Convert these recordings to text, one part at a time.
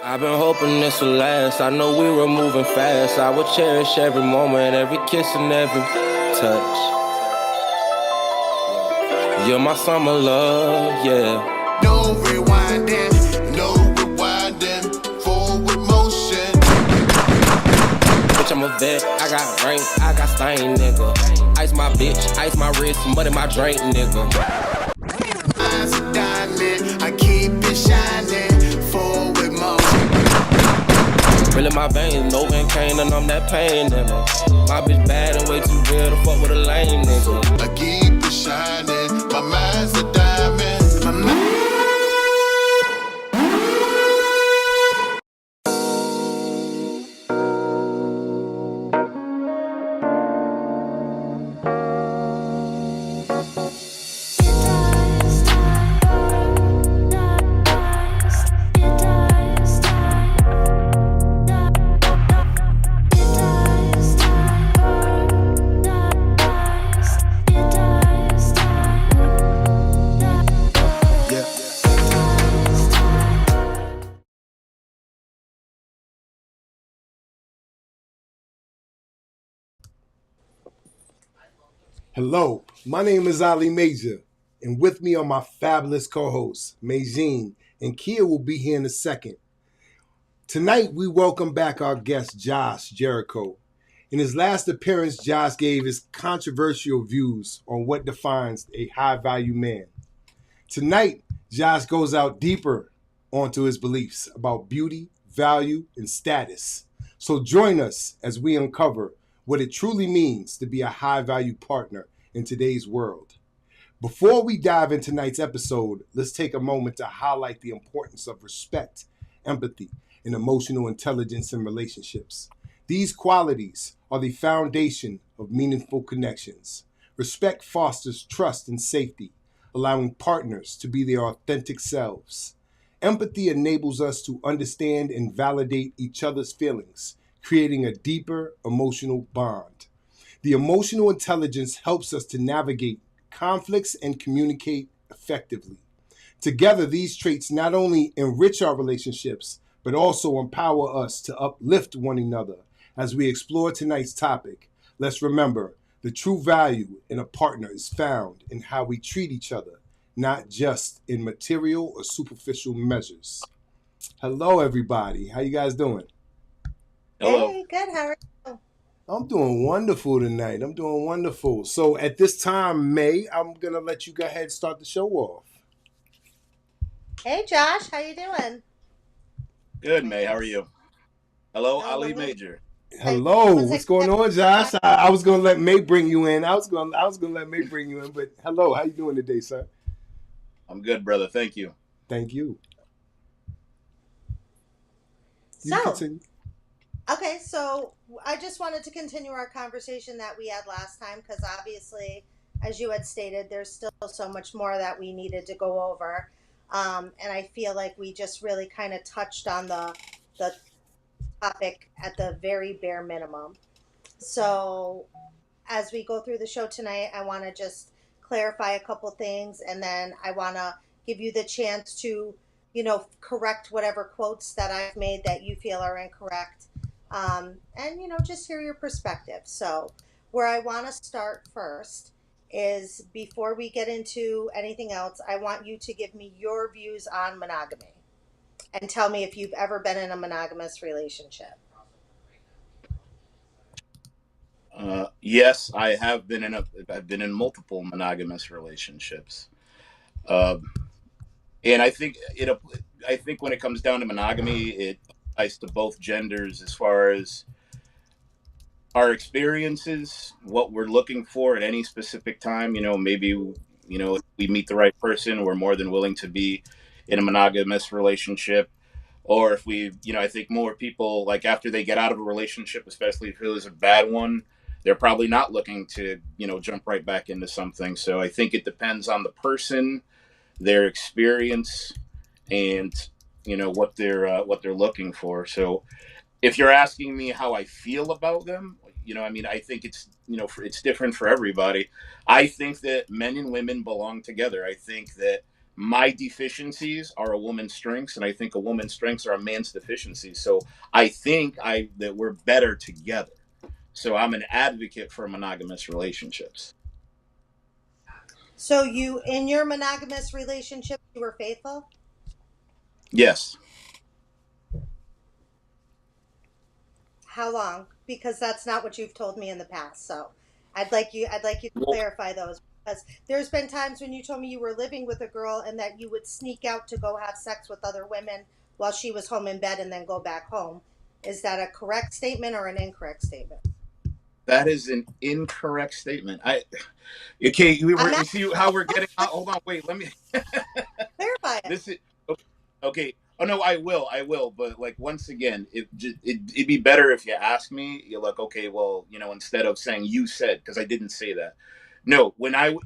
I've been hoping this will last. I know we were moving fast. I would cherish every moment, every kiss and every touch. You're my summer love, yeah. No rewinding, no rewinding, forward motion. Bitch, I'm a vet, I got rank, I got stain, nigga. Ice my bitch, ice my wrist, mud in my drink, nigga. Eyes a diamond, I keep it shining, forward motion. Real in my veins, no pain, and I'm that pain, nigga. My bitch bad and way too real to fuck with a lame, nigga. I keep it shining, my mind's a diamond, my mind. Hello, my name is Ali Major, and with me are my fabulous co-hosts, Maie-Jean, and Kia will be here in a second. Tonight, we welcome back our guest, Josh Jericho. In his last appearance, Josh gave his controversial views on what defines a high-value man. Tonight, Josh goes out deeper onto his beliefs about beauty, value, and status. So join us as we uncover what it truly means to be a high-value partner in today's world. Before we dive into tonight's episode, let's take a moment to highlight the importance of respect, empathy, and emotional intelligence in relationships. These qualities are the foundation of meaningful connections. Respect fosters trust and safety, allowing partners to be their authentic selves. Empathy enables us to understand and validate each other's feelings, creating a deeper emotional bond. The emotional intelligence helps us to navigate conflicts and communicate effectively. Together, these traits not only enrich our relationships, but also empower us to uplift one another. As we explore tonight's topic, let's remember the true value in a partner is found in how we treat each other, not just in material or superficial measures. Hello, everybody. How you guys doing? Hello. Hey, good. How are you? I'm doing wonderful tonight. I'm doing wonderful. So at this time, May, I'm going to let you go ahead and start the show off. Hey, Josh. How you doing? Good, May. How are you? Hello, Oh, Ali one minute. Major. Hello. One What's second. going on, Josh? I was going to let May bring you in. I was going to let May bring you in, but hello. How you doing today, sir? I'm good, brother. Thank you. Thank you. You So, continue. okay, so I just wanted to continue our conversation that we had last time because obviously, as you had stated, there's still so much more that we needed to go over. And I feel like we just really kind of touched on the topic at the very bare minimum. So, as we go through the show tonight, I want to just clarify a couple things, and then I want to give you the chance to, correct whatever quotes that I've made that you feel are incorrect, and just hear your perspective. So, where I want to start first is before we get into anything else, I want you to give me your views on monogamy and tell me if you've ever been in a monogamous relationship. Yes, I have been I've been in multiple monogamous relationships, uh, and I think when it comes down to monogamy, it applies to both genders as far as our experiences, what we're looking for at any specific time. Maybe if we meet the right person, we're more than willing to be in a monogamous relationship. Or if I think more people, like after they get out of a relationship, especially if it was a bad one, they're probably not looking to, jump right back into something. So I think it depends on the person, their experience, and what they're looking for. So if you're asking me how I feel about them, I mean, I think it's, it's different for everybody. I think that men and women belong together. I think that my deficiencies are a woman's strengths, and I think a woman's strengths are a man's deficiencies. So I think that we're better together. So I'm an advocate for monogamous relationships. So you, in your monogamous relationship, you were faithful? Yes. How long? Because that's not what you've told me in the past. So I'd like you to Well, clarify those, because there's been times when you told me you were living with a girl and that you would sneak out to go have sex with other women while she was home in bed and then go back home. Is that a correct statement or an incorrect statement? that is an incorrect statement. Okay, I'm we not see how we're getting. Hold on, wait. Let me. clarify it. This is okay. Oh no, I will. But like once again, it'd be better if you ask me. You're like, okay, well, instead of saying you said, because I didn't say that. No,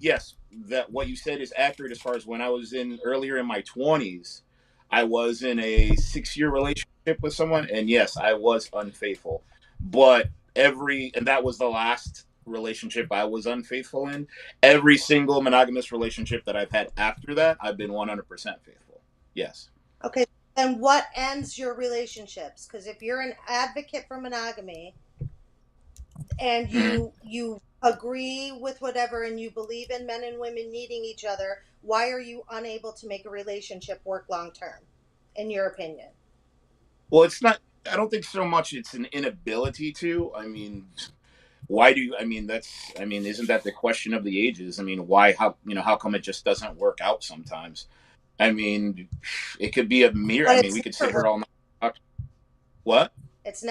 yes, that what you said is accurate as far as when I was in earlier in my 20s, I was in a 6-year relationship with someone, and yes, I was unfaithful. But and that was the last relationship I was unfaithful in. Every single monogamous relationship that I've had after that, I've been 100% faithful. Yes. Okay. And what ends your relationships? Because if you're an advocate for monogamy and Mhm. you agree with whatever and you believe in men and women needing each other, why are you unable to make a relationship work long term, in your opinion? Well, it's not. I don't think so much. It's an inability to. I mean, why do you? I mean, that's. I mean, isn't that the question of the ages? I mean, why? How come it just doesn't work out sometimes? I mean, it could be a mere. I But mean, it's we could sit never here worked. all night. What? It's ne-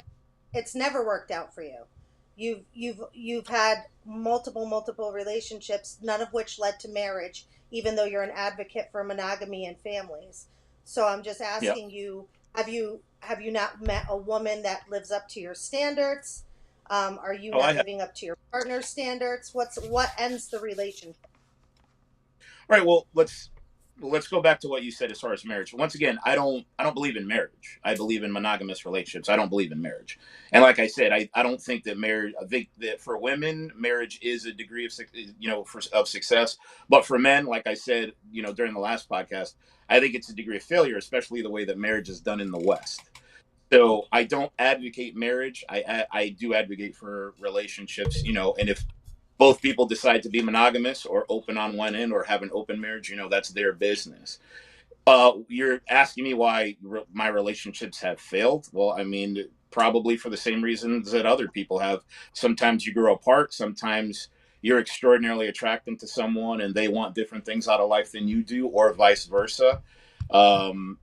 it's never worked out for you. You've had multiple relationships, none of which led to marriage, even though you're an advocate for monogamy and families. So I'm just Yeah. asking you, have you not met a woman that lives up to your standards? Are you Oh, I not have. living up to your partner's standards? What ends the relationship? All right. Well, let's go back to what you said as far as marriage. Once again, I don't believe in marriage. I believe in monogamous relationships. I don't believe in marriage. And like I said, I don't think that marriage. I think that for women, marriage is a degree of of success. But for men, like I said, during the last podcast, I think it's a degree of failure, especially the way that marriage is done in the West. So I don't advocate marriage. I do advocate for relationships. And if both people decide to be monogamous or open on one end or have an open marriage, that's their business. You're asking me why my relationships have failed. Well, I mean, probably for the same reasons that other people have. Sometimes you grow apart. Sometimes you're extraordinarily attracted to someone and they want different things out of life than you do, or vice versa. Um,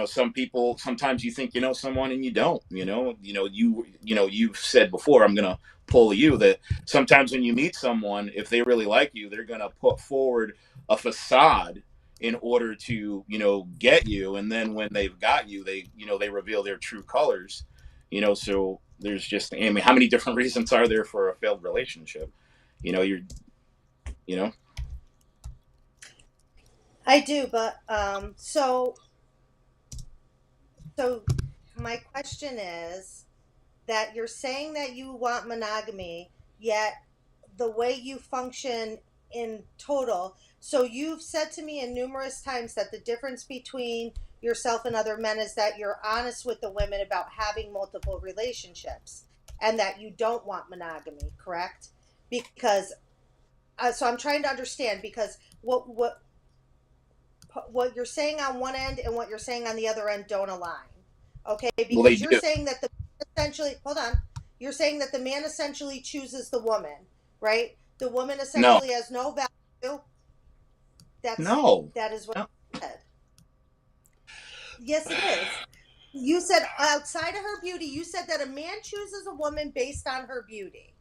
some people, sometimes you think you know someone and you don't. You've said before, I'm gonna pull you, that sometimes when you meet someone, if they really like you, they're gonna put forward a facade in order to get you, and then when they've got you, they reveal their true colors. So there's just, I mean, how many different reasons are there for a failed relationship? You're you know I do, but so my question is that you're saying that you want monogamy, yet the way you function in total. So you've said to me in numerous times that the difference between yourself and other men is that you're honest with the women about having multiple relationships and that you don't want monogamy, correct? Because so I'm trying to understand, because what you're saying on one end and what you're saying on the other end don't align. Okay, well, they because you're do. saying that the essentially, hold on, you're saying that the man essentially chooses the woman, right? The woman No, essentially has no value. no, That is what no. you said. Yes, it is. You said outside of her beauty, you said that a man chooses a woman based on her beauty,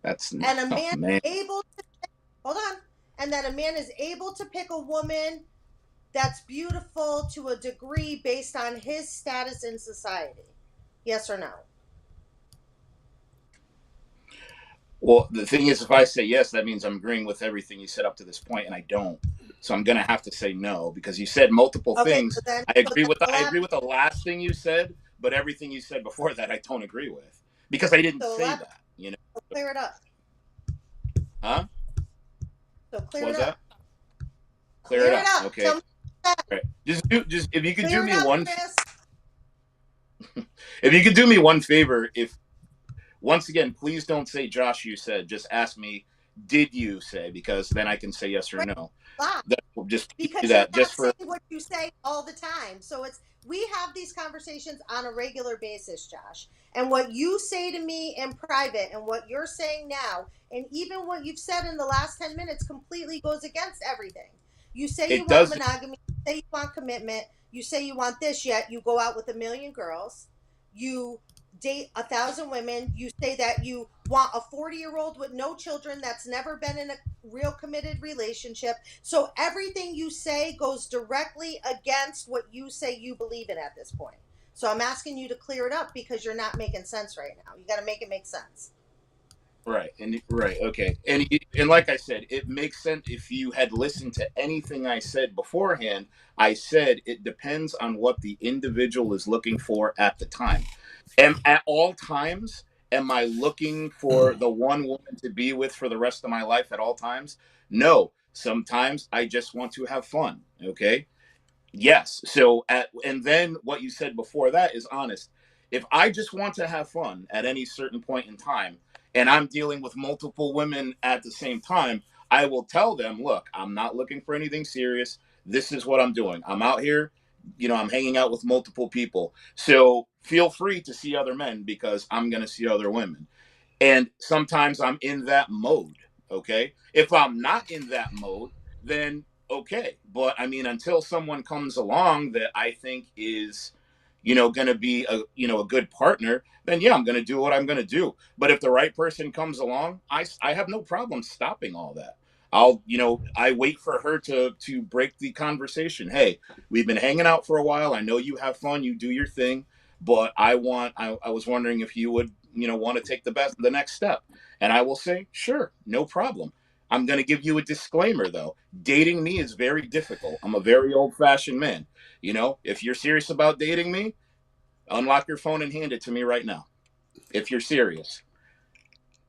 That's and a oh man man. is able to, hold on, and that a man is able to pick a woman that's beautiful to a degree based on his status in society. Yes or no? Well, the thing is, if I say yes, that means I'm agreeing with everything you said up to this point, and I don't. So I'm gonna have to say no, because you said multiple Okay, things. I so agree then with the elaborate. last thing you said, but everything you said before that, I don't agree with. because I didn't So say that. clear it up. Huh? So clear What it was up. that? Clear it Clear it up. up. Okay. Tell me. All right. Just if you could do Clear it me up, one Chris. if you could do me one favor, if once again, please don't say Josh you said, just ask me did you say, because then I can say yes or Right. no. Lie. That just please do Because you're that not just for saying what you say all the time. So we have these conversations on a regular basis, Josh. And what you say to me in private and what you're saying now, and even what you've said in the last 10 minutes completely goes against everything. You say you it want does monogamy, you say you want commitment, you say you want this, yet you go out with 1,000,000 girls. You date 1,000 women. You say that you want a 40-year-old with no children that's never been in a real committed relationship. So everything you say goes directly against what you say you believe in at this point. So I'm asking you to clear it up because you're not making sense right now. You got to make it make sense. right. And right, okay. And like I said, it makes sense if you had listened to anything I said beforehand. I said it depends on what the individual is looking for at the time. And at all times, am I looking for the one woman to be with for the rest of my life at all times? No. Sometimes I just want to have fun. Okay. Yes. And then what you said before that is honest. If I just want to have fun at any certain point in time and I'm dealing with multiple women at the same time, I will tell them, look, I'm not looking for anything serious. This is what I'm doing. I'm out here, I'm hanging out with multiple people. So feel free to see other men because I'm going to see other women. And sometimes I'm in that mode. Okay. If I'm not in that mode, then okay. But I mean, until someone comes along that I think is, going to be a good partner, then yeah, I'm going to do what I'm going to do. But if the right person comes along, I have no problem stopping all that. I wait for her to break the conversation. Hey, we've been hanging out for a while. I know you have fun. You do your thing, but I was wondering if you would, want to take the next step. And I will say, sure, no problem. I'm going to give you a disclaimer though. Dating me is very difficult. I'm a very old fashioned man. If you're serious about dating me, unlock your phone and hand it to me right now. If you're serious.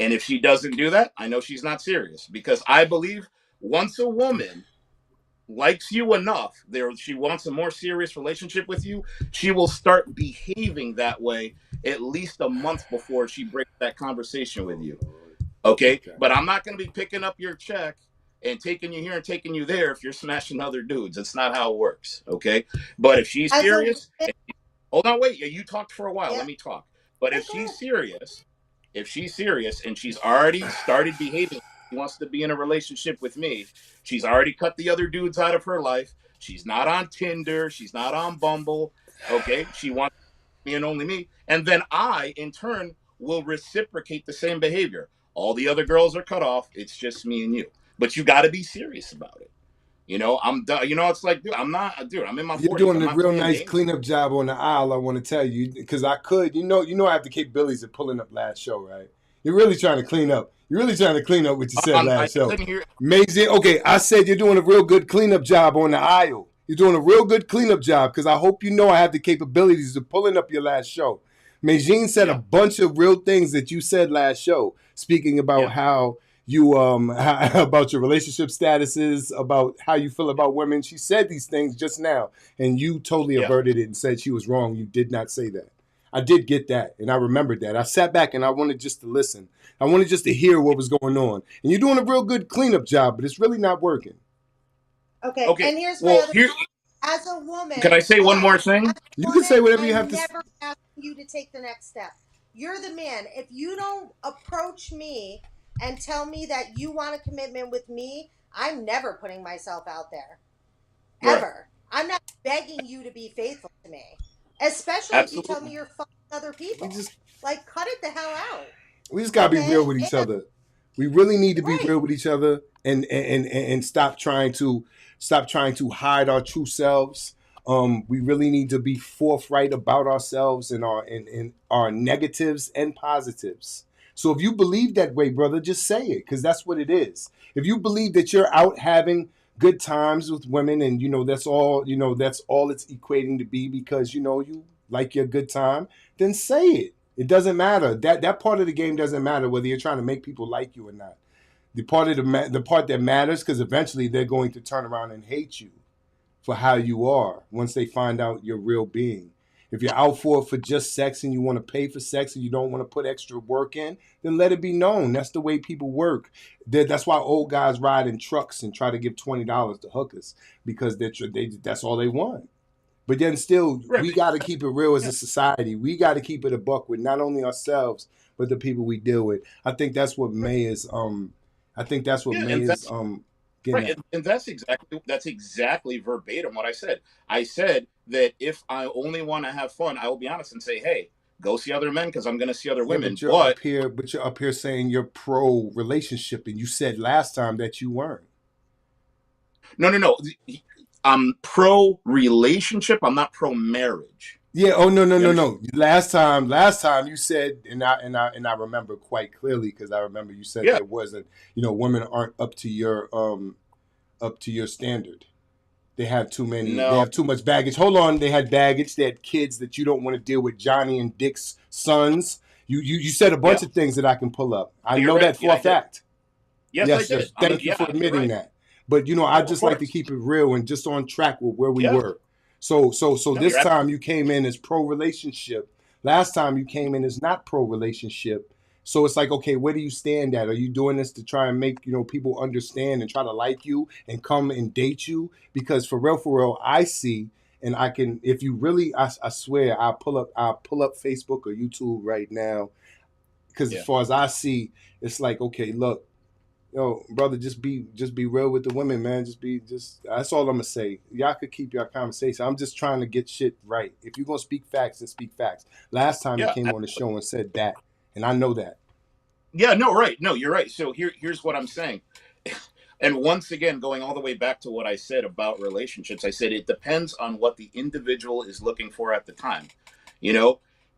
And if she doesn't do that, I know she's not serious because I believe once a woman likes you enough, she wants a more serious relationship with you, she will start behaving that way at least a month before she breaks that conversation with you. Okay? But I'm not going to be picking up your check and taking you here and taking you there if you're smashing other dudes. That's not how it works. Okay? But if she's As a serious, hold on, wait. Yeah, you talked for a while. yeah, Let me talk. But yeah, go ahead. if she's serious and she's already started behaving, she wants to be in a relationship with me. She's already cut the other dudes out of her life. She's not on Tinder. She's not on Bumble. Okay. She wants me and only me. And then I, in turn, will reciprocate the same behavior. All the other girls are cut off. It's just me and you. But you got to be serious about it. I'm done. It's like, dude, I'm in my You're 40s. doing I'm a not real playing nice games. cleanup job on the aisle. I want to tell you because I could. I have the capabilities of pulling up last show, right? You're really trying to clean up. You're really trying to clean up what you said I last show. couldn't hear. Amazing. Okay, I said you're doing a real good cleanup job on the aisle. You're doing a real good cleanup job because I hope you know I have the capabilities of pulling up your last show. Maie-Jean said a bunch of real things that you said last show, speaking about how you about your relationship statuses, about how you feel about women. She said these things just now, and you totally averted it and said she was wrong. You did not say that. I did get that, and I remembered that. I sat back and I wanted just to listen. I wanted just to hear what was going on. And you're doing a real good cleanup job, but it's really not working. Okay. And here's my other as a woman. Can I say one more thing? You can say whatever you have I'm to say. never asking you to take the next step. You're the man. If you don't approach me and tell me that you want a commitment with me, I'm never putting myself out there. Ever. I'm not begging you to be faithful to me. Especially if you tell me you're fucking other people. Like, cut it the hell out. We just gotta be real with each other. We really need to be real with each other and stop trying to hide our true selves. We really need to be forthright about ourselves and our negatives and positives. So if you believe that way, brother, just say it because that's what it is. If you believe that you're out having good times with women and that's all it's equating to be because you like your good time, then say it. It doesn't matter. That part of the game doesn't matter whether you're trying to make people like you or not. The part that matters, because eventually they're going to turn around and hate you for how you are once they find out your real being. If you're out for just sex and you want to pay for sex and you don't want to put extra work in, then let it be known. That's the way people work. That's why old guys ride in trucks and try to give $20 to hookers, because that's all they want. But then still, we got to keep it real as a society. We got to keep it a buck with not only ourselves but the people we deal with. I think that's what May is. I think that's what May is. Right, and that's exactly verbatim what I said. I said that if I only want to have fun, I will be honest and say, "Hey, go see other men because I'm going to see other women." But you're up here saying you're pro relationship, and you said last time that you weren't. No. I'm pro relationship. I'm not pro marriage. Yeah. Oh no. Last time you said, and I remember quite clearly, because I remember you said there wasn't. Women aren't up to your standard. They have too many. No. They have too much baggage. Hold on. They had baggage. They had kids that you don't want to deal with. Johnny and Dick's sons. You said a bunch of things that I can pull up. I know that for a fact. Yes, I did. Thank you for admitting that. But I just like to keep it real and just on track with where we were. So this time you came in as pro relationship. Last time you came in as not pro relationship. So it's like, okay, where do you stand at? Are you doing this to try and make people understand and try to like you and come and date you? Because for real, I see, and I can. If you really, I swear, I'll pull up Facebook or YouTube right now. Because as far as I see, it's like, okay, look. Yo, brother, just be real with the women, man. That's all I'm gonna say. Y'all could keep your conversation. I'm just trying to get shit right. If you're gonna speak facts, then speak facts. Last time you came on the show and said that, and I know that. Yeah, no, right. No, you're right. So here's what I'm saying. And once again, going all the way back to what I said about relationships, I said it depends on what the individual is looking for at the time.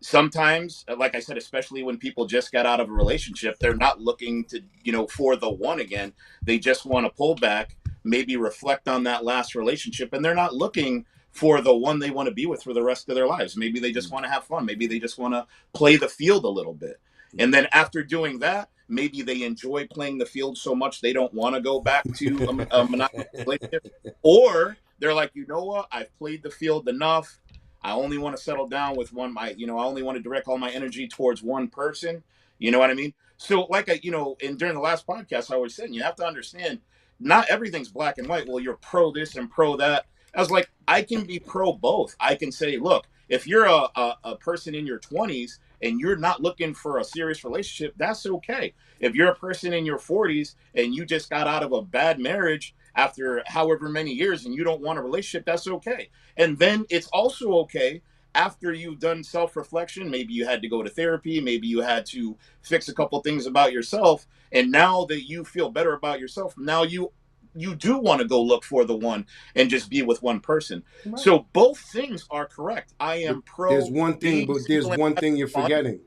Sometimes, like I said, especially when people just got out of a relationship, they're not looking to, for the one again. They just want to pull back, maybe reflect on that last relationship, and they're not looking for the one they want to be with for the rest of their lives. Maybe they just want to have fun. Maybe they just want to play the field a little bit. And then after doing that, maybe they enjoy playing the field so much they don't want to go back to a monogamous relationship. Or they're like, you know what? I've played the field enough. I only want to settle down with one. I only want to direct all my energy towards one person. You know what I mean? So and during the last podcast, I was saying, you have to understand, not everything's black and white. Well, you're pro this and pro that. I was like, I can be pro both. I can say, look, if you're a person in your 20s and you're not looking for a serious relationship, that's okay. If you're a person in your 40s and you just got out of a bad marriage after however many years and you don't want a relationship, that's okay. And then it's also okay after you've done self-reflection. Maybe you had to go to therapy. Maybe you had to fix a couple things about yourself. And now that you feel better about yourself, now you do want to go look for the one and just be with one person. Right. So both things are correct. I am pro. There's one thing you're forgetting.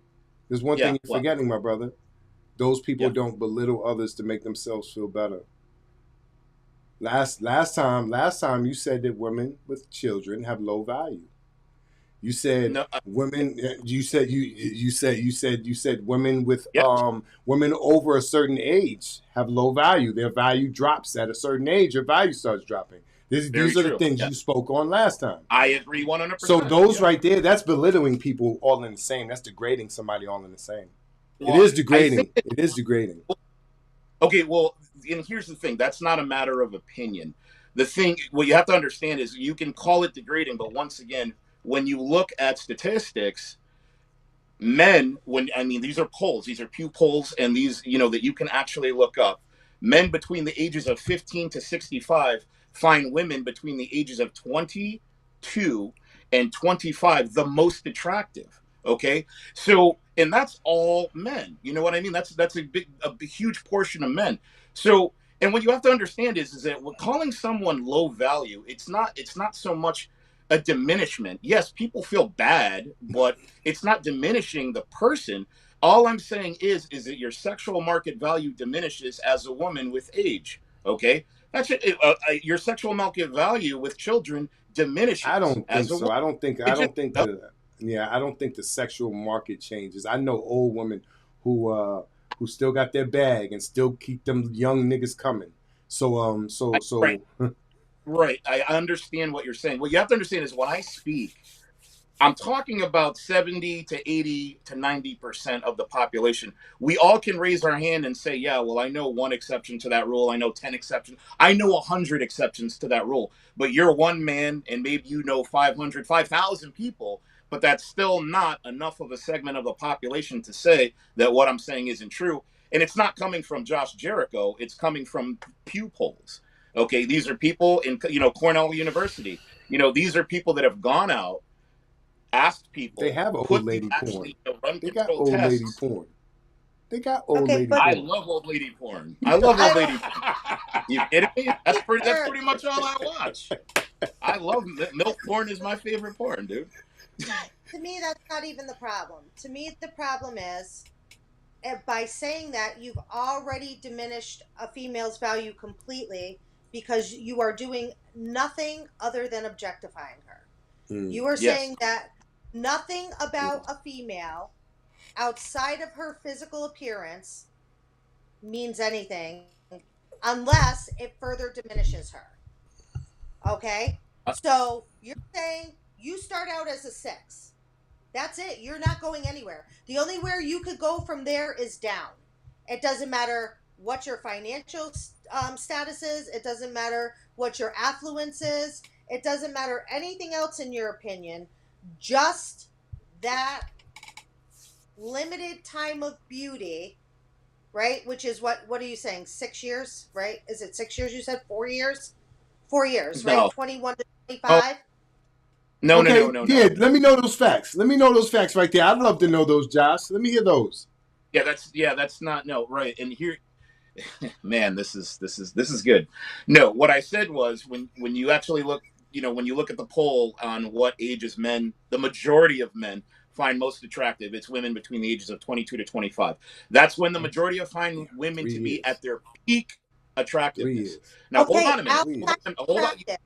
There's one thing you're forgetting, my brother. Those people don't belittle others to make themselves feel better. Last time you said that women with children have low value. You said women. You said women with women over a certain age have low value. Their value drops at a certain age. Your value starts dropping. These are the things you spoke on last time. I agree 100%. So those right there, that's belittling people all in the same. That's degrading somebody all in the same. Well, it is degrading. It is degrading. Okay, well, and here's the thing. That's not a matter of opinion. The thing, what you have to understand is you can call it degrading, but once again, when you look at statistics, men, these are polls, these are Pew polls, and these, that you can actually look up. Men between the ages of 15 to 65 find women between the ages of 22 and 25 the most attractive. Okay, so, and that's all men. You know what I mean? That's a huge portion of men. So, and what you have to understand is that when calling someone low value, it's not so much a diminishment. Yes, people feel bad, but it's not diminishing the person. All I'm saying is that your sexual market value diminishes as a woman with age. Okay, that's it. Your sexual market value with children diminishes. I don't think so. I don't think. Yeah, I don't think the sexual market changes. I know old women who still got their bag and still keep them young niggas coming. So Right, right. I understand what you're saying. What you have to understand is when I speak, I'm talking about 70 to 80 to 90% of the population. We all can raise our hand and say, yeah, well, I know one exception to that rule. I know 10 exceptions. I know 100 exceptions to that rule. But you're one man and maybe you know 500, 5,000 people, but that's still not enough of a segment of the population to say that what I'm saying isn't true. And it's not coming from Josh Jericho. It's coming from Pew polls. Okay, these are people in, Cornell University. These are people that have gone out, asked they people, have old put these lady porn. actually run They got control old lady tests. porn. They got old Okay, lady but I porn. love old lady porn. I love old I lady porn. You kidding me? That's don't. pretty much all I watch. I love milk porn is my favorite porn, dude. To me, that's not even the problem. To me, the problem is by saying that you've already diminished a female's value completely because you are doing nothing other than objectifying her. You are Yes. saying that nothing about a female outside of her physical appearance means anything unless it further diminishes her. Okay? So you're saying you start out as a 6. That's it. You're not going anywhere. The only where you could go from there is down. It doesn't matter what your financial status is. It doesn't matter what your affluence is. It doesn't matter anything else in your opinion. Just that limited time of beauty, right? Which is what are you saying? 6 years, right? Is it 6 years? You said 4 years? 4 years, right? No. 21 to Oh, 25. no, Okay, no, no, no, yeah, no. let me know those facts. Let me know those facts right there. I'd love to know those, Josh. Let me hear those. That's not no right. And here, man, this is good. No, what I said was when you actually look, when you look at the poll on what ages men, the majority of men find most attractive, it's women between the ages of 22 to 25. That's when the majority of find women to be at their peak 3 attractiveness. years. Now, hold Okay, on a minute. 3 years. Hold on. attractive.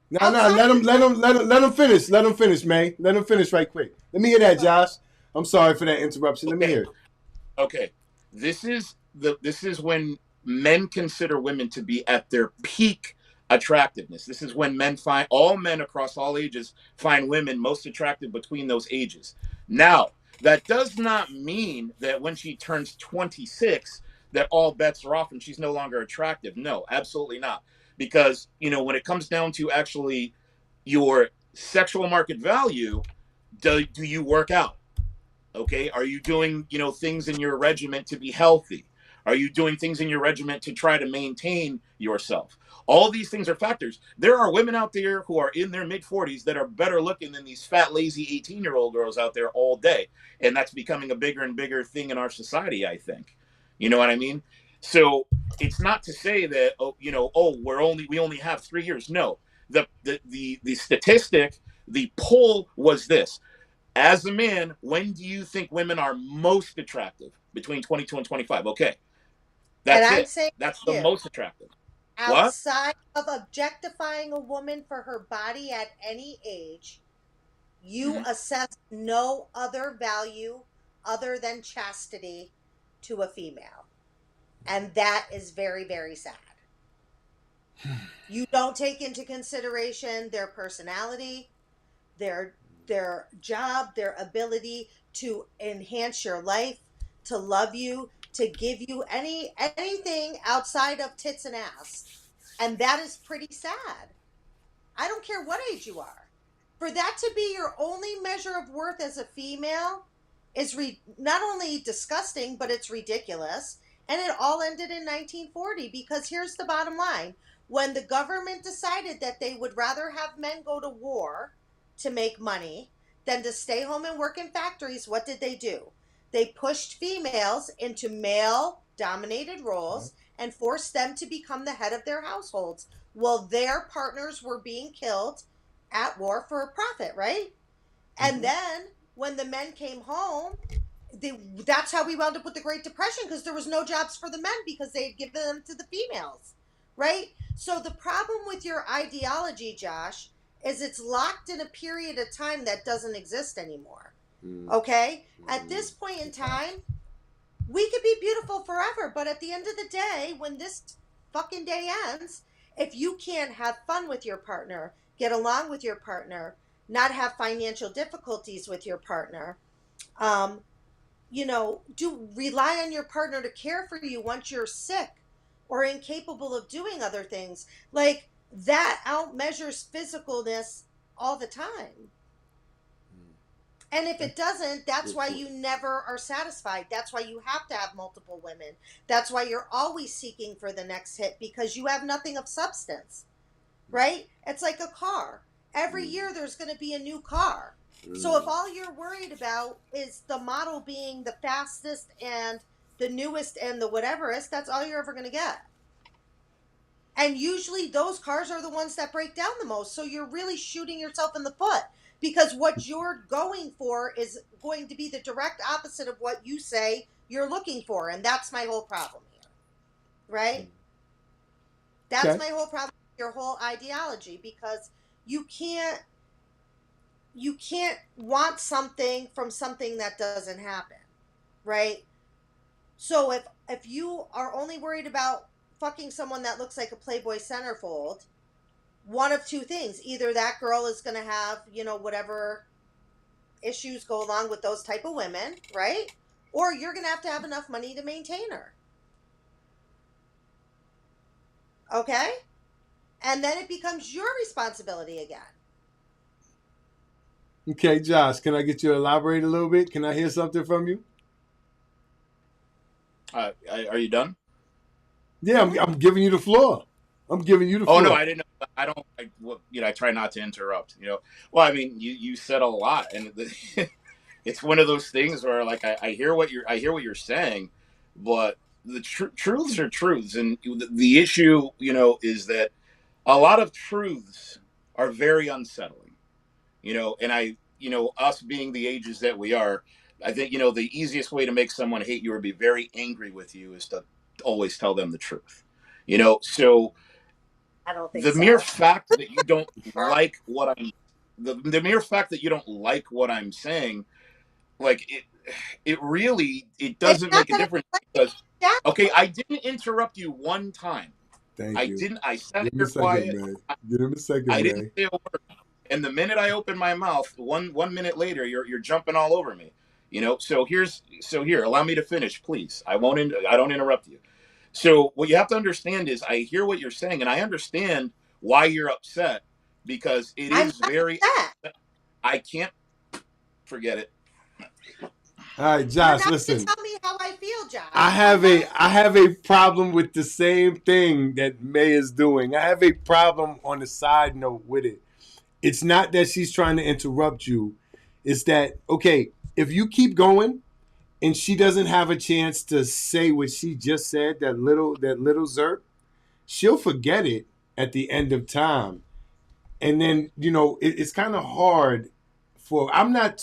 No, Outside let him finish. Let him finish, May. Let him finish right quick. Let me hear that, Josh. I'm sorry for that interruption. Let me hear it. Okay. This is when men consider women to be at their peak attractiveness. This is when all men across all ages find women most attractive between those ages. Now, that does not mean that when she turns 26 that all bets are off and she's no longer attractive. No, absolutely not. Because, when it comes down to actually your sexual market value, do you work out? Okay, are you doing things in your regiment to be healthy? Are you doing things in your regiment to try to maintain yourself? All these things are factors. There are women out there who are in their mid 40s that are better looking than these fat lazy 18-year-old girls out there all day, and that's becoming a bigger and bigger thing in our society, I think. You know what I mean? So it's not to say that we only have 3 years. No, the statistic, the poll was this: as a man, when do you think women are most attractive? Between 22 and 25. Okay. and That's I'm it. saying That's to the you, most attractive. What? outside of objectifying a woman for her body at any age, you assess no other value other than chastity to a female. And that is very, very sad. You don't take into consideration their personality, their job, their ability to enhance your life, to love you, to give you anything outside of tits and ass. And that is pretty sad. I don't care what age you are. For that to be your only measure of worth as a female is not only disgusting, but it's ridiculous. And it all ended in 1940 because here's the bottom line. When the government decided that they would rather have men go to war to make money than to stay home and work in factories, what did they do? They pushed females into male-dominated roles and forced them to become the head of their households. Well, their partners were being killed at war for a profit, right? And then when the men came home, that's how we wound up with the Great Depression, because there was no jobs for the men because they had given them to the females, right? So the problem with your ideology, Josh, is it's locked in a period of time that doesn't exist anymore. Okay? At this point in time, we could be beautiful forever, but at the end of the day, when this fucking day ends, if you can't have fun with your partner, get along with your partner, not have financial difficulties with your partner, do rely on your partner to care for you once you're sick or incapable of doing other things, like that outmeasures physicalness all the time. And if it doesn't, that's why you never are satisfied. That's why you have to have multiple women. That's why you're always seeking for the next hit, because you have nothing of substance, right? It's like a car. Every year there's going to be a new car. So if all you're worried about is the model being the fastest and the newest and the whateverest, that's all you're ever going to get. And usually those cars are the ones that break down the most. So you're really shooting yourself in the foot. Because what you're going for is going to be the direct opposite of what you say you're looking for. And that's my whole problem here. Right? That's my whole problem with your whole ideology. Because you can't want something from something that doesn't happen. Right? So if you are only worried about fucking someone that looks like a Playboy centerfold, one of two things: either that girl is going to have, whatever issues go along with those type of women, right? Or you're going to have enough money to maintain her. Okay? And then it becomes your responsibility again. Okay, Josh, can I get you to elaborate a little bit? Can I hear something from you? Are you done? Yeah, I'm giving you the floor. I'm giving you the floor. Oh no, I didn't know. I don't. I try not to interrupt. Well, I mean, you said a lot, and it's one of those things where, like, I hear what you're saying, but the truths are truths, and the issue, is that a lot of truths are very unsettling. And us being the ages that we are, I think, the easiest way to make someone hate you or be very angry with you is to always tell them the truth. So I don't think the so. mere fact that you don't like what I'm the mere fact that you don't like what I'm saying, like, it really, it doesn't make a difference, because okay, I didn't interrupt you one time. Thank you. Didn't. I sat Give him here a second, quiet. man. Give him a second, I man. didn't say a word. And the minute I opened my mouth, one minute later, you're jumping all over me. So here, allow me to finish, please. I don't interrupt you. So what you have to understand is, I hear what you're saying, and I understand why you're upset, because it is very. I can't forget it. All right, Josh, You're not listen. to tell me how I feel, Josh. I have a problem with the same thing that May is doing. I have a problem on the side note with it. It's not that she's trying to interrupt you. It's that, okay, if you keep going and she doesn't have a chance to say what she just said, that little zerk, she'll forget it at the end of time. And then, it's kind of hard for, I'm not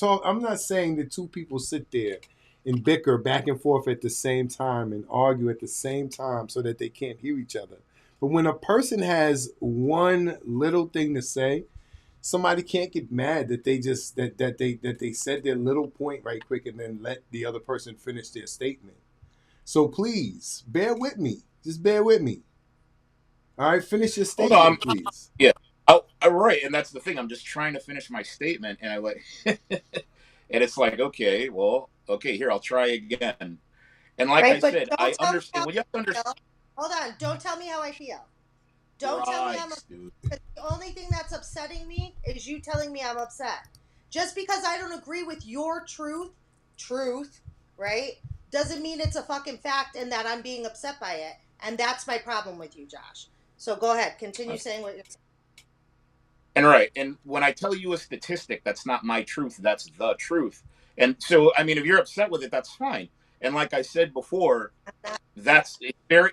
saying that two people sit there and bicker back and forth at the same time and argue at the same time so that they can't hear each other. But when a person has one little thing to say, somebody can't get mad that they just that they said their little point right quick and then let the other person finish their statement. So please bear with me. Just bear with me. All right, finish your statement, please. Yeah. Right, and that's the thing. I'm just trying to finish my statement, and and it's like, okay, here, I'll try again. And like I said, I understand. Well, you have to understand. Hold on, don't tell me how I feel. Don't tell me I'm upset. The only thing that's upsetting me is you telling me I'm upset. Just because I don't agree with your truth, right, doesn't mean it's a fucking fact and that I'm being upset by it. And that's my problem with you, Josh. So go ahead, continue saying what you're saying. And right, and when I tell you a statistic, that's not my truth, that's the truth. And so, I mean, if you're upset with it, that's fine. And like I said before, that's very...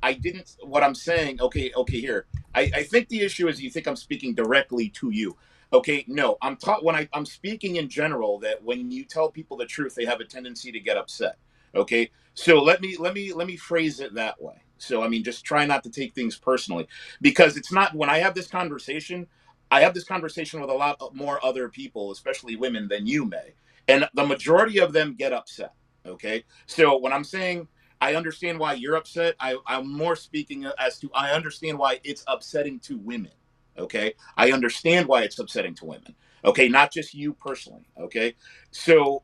I didn't... What I'm saying... Okay, here. I think the issue is you think I'm speaking directly to you. Okay, no. I'm speaking in general, that when you tell people the truth, they have a tendency to get upset. Okay? So let me phrase it that way. So, I mean, just try not to take things personally, because it's not, when I have this conversation, I have this conversation with a lot more other people, especially women, than you may, and the majority of them get upset. Okay, so when I'm saying I understand why you're upset, I'm more speaking as to I understand why it's upsetting to women. Okay, I understand why it's upsetting to women. Okay, not just you personally. Okay, so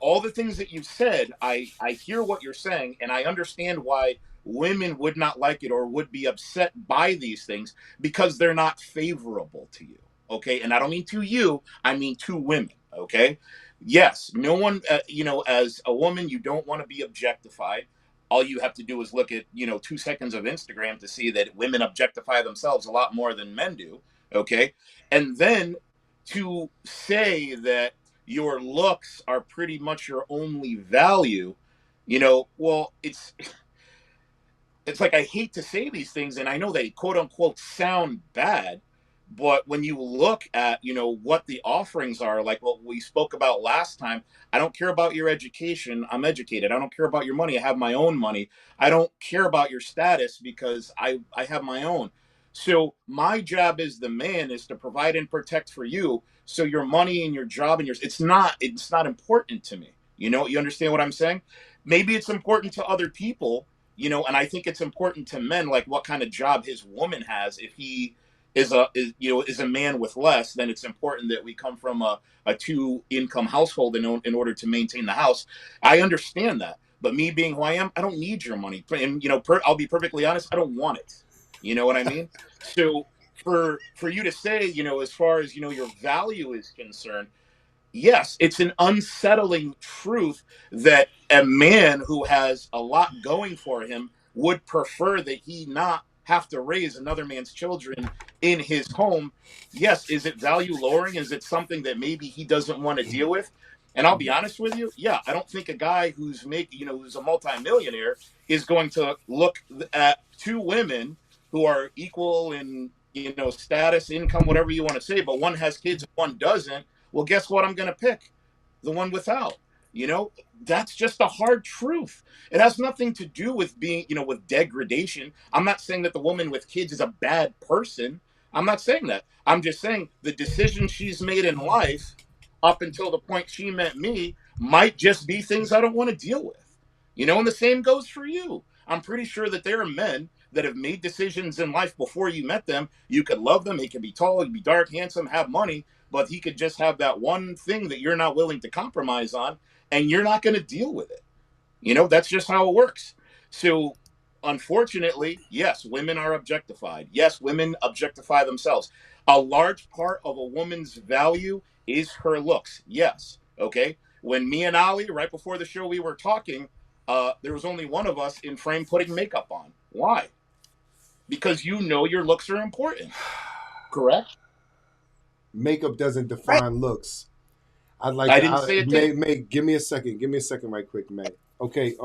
all the things that you've said, I hear what you're saying, and I understand why women would not like it or would be upset by these things because they're not favorable to you. Okay, and I don't mean to you, I mean to women. Okay, yes, no one, as a woman, you don't want to be objectified. All you have to do is look at 2 seconds of Instagram to see that women objectify themselves a lot more than men do. Okay, and then to say that your looks are pretty much your only value, well, it's like I hate to say these things, and I know they quote unquote sound bad, but when you look at what the offerings are, like what we spoke about last time, I don't care about your education. I'm educated. I don't care about your money. I have my own money. I don't care about your status because I have my own. So my job as the man is to provide and protect for you. So your money and your job and yours, it's not important to me. You understand what I'm saying? Maybe it's important to other people, and I think it's important to men, like what kind of job his woman has. If he is a man with less, then it's important that we come from a two income household in order to maintain the house. I understand that, but me being who I am, I don't need your money, and I'll be perfectly honest, I don't want it. You know what I mean? So for you to say, as far as your value is concerned, yes, it's an unsettling truth that a man who has a lot going for him would prefer that he not have to raise another man's children in his home. Yes, is it value lowering? Is it something that maybe he doesn't want to deal with? And I'll be honest with you, yeah, I don't think a guy who's who's a multimillionaire is going to look at two women who are equal in status, income, whatever you want to say, but one has kids and one doesn't. Well, guess what? I'm going to pick the one without. That's just a hard truth. It has nothing to do with being, with degradation. I'm not saying that the woman with kids is a bad person. I'm not saying that. I'm just saying the decisions she's made in life up until the point she met me might just be things I don't want to deal with. And the same goes for you. I'm pretty sure that there are men that have made decisions in life before you met them. You could love them. He could be tall, he could be dark, handsome, have money, but he could just have that one thing that you're not willing to compromise on, and you're not going to deal with it. That's just how it works. So, unfortunately, yes, women are objectified. Yes, women objectify themselves. A large part of a woman's value is her looks. Yes. Okay. When me and Ali, right before the show, we were talking, there was only one of us in frame putting makeup on. Why? Because your looks are important. Correct? Makeup doesn't define looks. I'd like I to. didn't say it did. May, give me a second. Give me a second, right quick, May. Okay.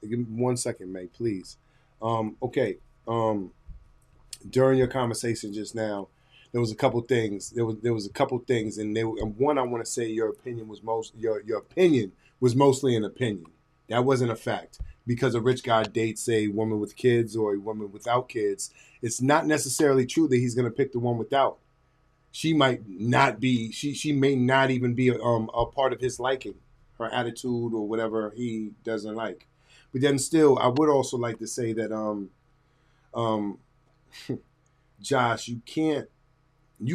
Give me 1 second, May, please. Okay. During your conversation just now, there was a couple things. There was a couple things, and one I want to say your opinion was your opinion was mostly an opinion. That wasn't a fact. Because a rich guy dates a woman with kids or a woman without kids, it's not necessarily true that he's going to pick the one without. She might not be. She may not even be a part of his liking, her attitude or whatever he doesn't like. But then still, I would also like to say that Josh, you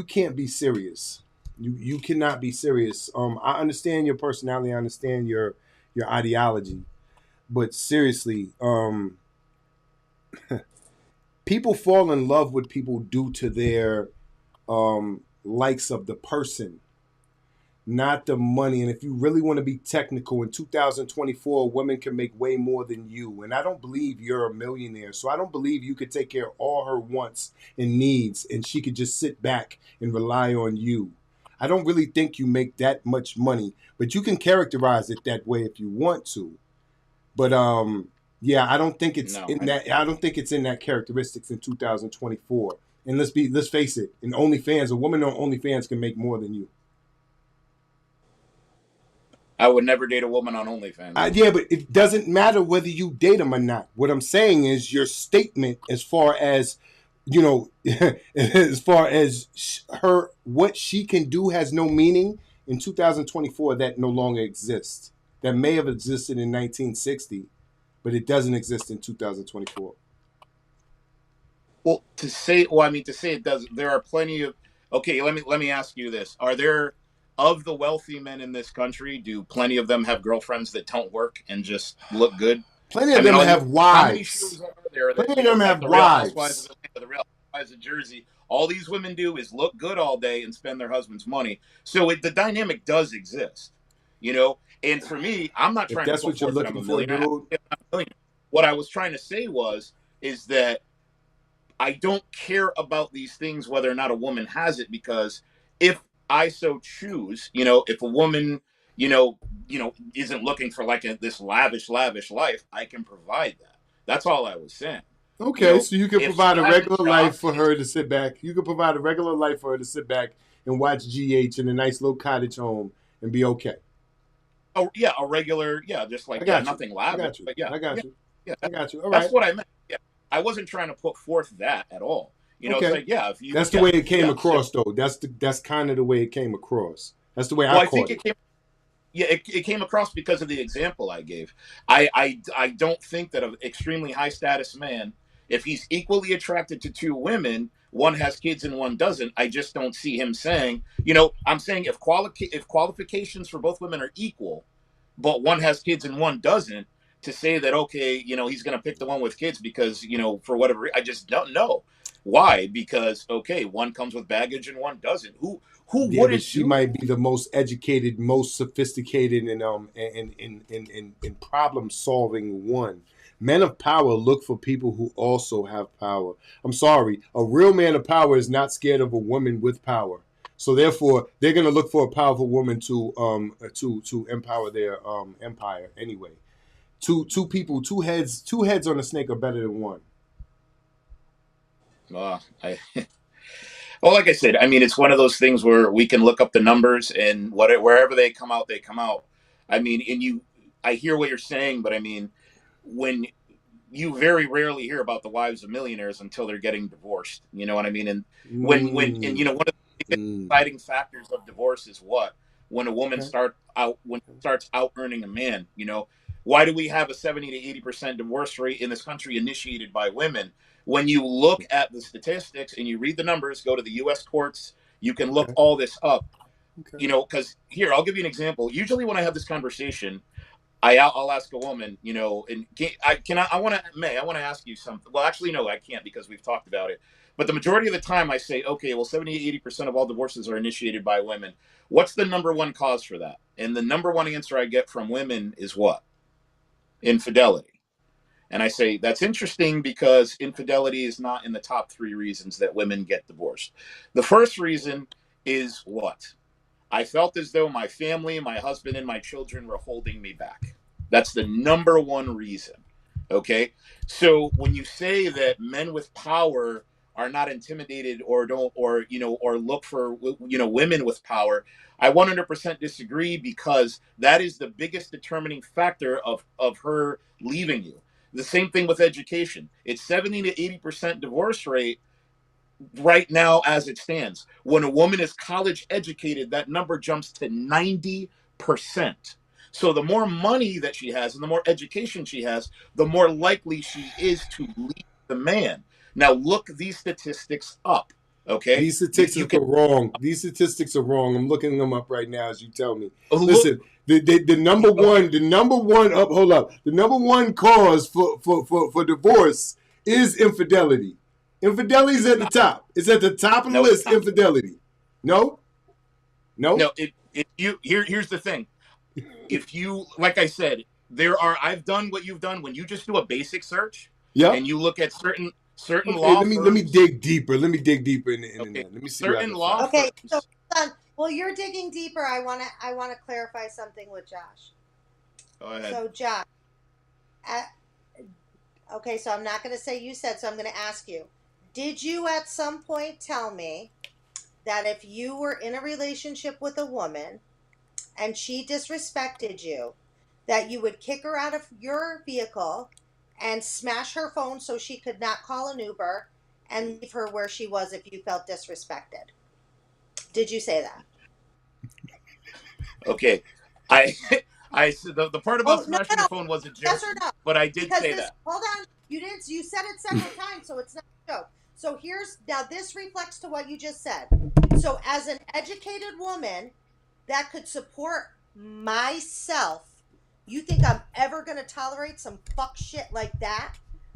can't be serious. You cannot be serious. I understand your personality. I understand your ideology. But seriously, people fall in love with people due to their likes of the person, not the money. And if you really want to be technical, in 2024, women can make way more than you. And I don't believe you're a millionaire. So I don't believe you could take care of all her wants and needs and she could just sit back and rely on you. I don't really think you make that much money, but you can characterize it that way if you want to. But yeah, I don't think it's I don't think it's in that characteristics in 2024. And let's face it, in OnlyFans, a woman on OnlyFans can make more than you. I would never date a woman on OnlyFans. Yeah, but it doesn't matter whether you date them or not. What I'm saying is your statement as far as you know, as far as her, what she can do has no meaning in 2024. That no longer exists. That may have existed in 1960, but it doesn't exist in 2024. Well, to say it does. There are plenty of. Okay, let me ask you this: Are there of the wealthy men in this country? Do plenty of them have girlfriends that don't work and just look good? Plenty I of mean, them all you. have How many wives. shows are there that Plenty of them like have the Real Housewives of wives. Atlanta, the Real Housewives of Jersey? All these women do is look good all day and spend their husband's money. So the dynamic does exist, you know. And for me, I'm not If trying to that's put what you're forth that I'm looking a for, millionaire. dude. I'm not a millionaire. What I was trying to say is that I don't care about these things whether or not a woman has it, because if I so choose, if a woman, isn't looking for like this lavish life, I can provide that. That's all I was saying. Okay, so you can If she provide a has a regular job, life for her to sit back. You can provide a regular life for her to sit back and watch GH in a nice little cottage home and be okay. oh yeah, a regular, yeah, just I like got you. nothing I lavish, got you. but yeah, I yeah, got you. yeah. I got you. All That's right. what I meant. Yeah, I wasn't trying to put forth that at all. It's Okay. like yeah, if you That's the yeah way it came yeah. So across, though. That's kind of the way it came across. That's the way I well, I think caught it it. came. Yeah, it came across because of the example I gave. I don't think that an extremely high status man, if he's equally attracted to two women, one has kids and one doesn't, I just don't see him saying, I'm saying if qualifications for both women are equal, but one has kids and one doesn't, to say that okay, he's going to pick the one with kids because for whatever I just don't know why, because okay, one comes with baggage and one doesn't. Who Yeah, but wouldn't she do might that? be the most educated, most sophisticated, and in problem solving one. Men of power look for people who also have power. I'm sorry, a real man of power is not scared of a woman with power. So therefore, they're gonna look for a powerful woman to empower their empire anyway. Two people, two heads on a snake are better than one. I Well, like I said, I mean, it's one of those things where we can look up the numbers and wherever they come out, they come out. I mean, I hear what you're saying, but I mean, when you very rarely hear about the wives of millionaires until they're getting divorced. You know what I mean? And and Mm, one of the biggest mm. deciding factors of divorce is what? When a woman Okay. starts out earning a man. Why do we have a 70 to 80% divorce rate in this country initiated by women? When you look at the statistics and you read the numbers, go to the U.S. courts. You can look Okay. all this up. Okay. Because here I'll give you an example. Usually when I have this conversation, I'll ask a woman, and I want to May, I want to ask you something. Well, actually, no, I can't because we've talked about it. But the majority of the time, I say, okay, well, 70 to 80% of all divorces are initiated by women. What's the number one cause for that? And the number one answer I get from women is what? Infidelity. And I say that's interesting because infidelity is not in the top three reasons that women get divorced. The first reason is what? I felt as though my family, my husband, and my children were holding me back. That's the number one reason. Okay. So when you say that men with power are not intimidated or don't, or look for, women with power, I 100% disagree, because that is the biggest determining factor of her leaving you. The same thing with education. It's 70 to 80% divorce rate right now as it stands. When a woman is college educated, that number jumps to 90%. So the more money that she has and the more education she has, the more likely she is to leave the man. Now look these statistics up. Okay. These statistics You are can wrong. These statistics are wrong. I'm looking them up right now as you tell me. look. Listen, the number one, the number one up. Hold up. The number one cause for divorce is infidelity. Infidelity is It's at the not. top. It's at the top of the No, it's list. not. Infidelity. No, no. No, here's the thing. If you, like I said, I've done what you've done when you just do a basic search and Yep. you look at certain Okay. law Let me firms. dig deeper. Let me dig deeper in the Okay, internet. Let me see what I certain can law find. Okay, so firms. hold on. Well, you're digging deeper. I want to clarify something with Josh. Go ahead. So Josh, uh, okay, so I'm not going to say you said, so I'm going to ask you. Did you at some point tell me that if you were in a relationship with a woman and she disrespected you, that you would kick her out of your vehicle and smash her phone so she could not call an Uber and leave her where she was if you felt disrespected. Did you say that? Okay, I I said the part about Oh, no, smashing no. your phone was a Yes joke, or no? but I did Because say this, that. hold on, you didn't, you said it several times, so it's not a joke. So here's, now this reflects to what you just said. So as an educated woman that could support myself, you think I'm ever going to tolerate some fuck shit like that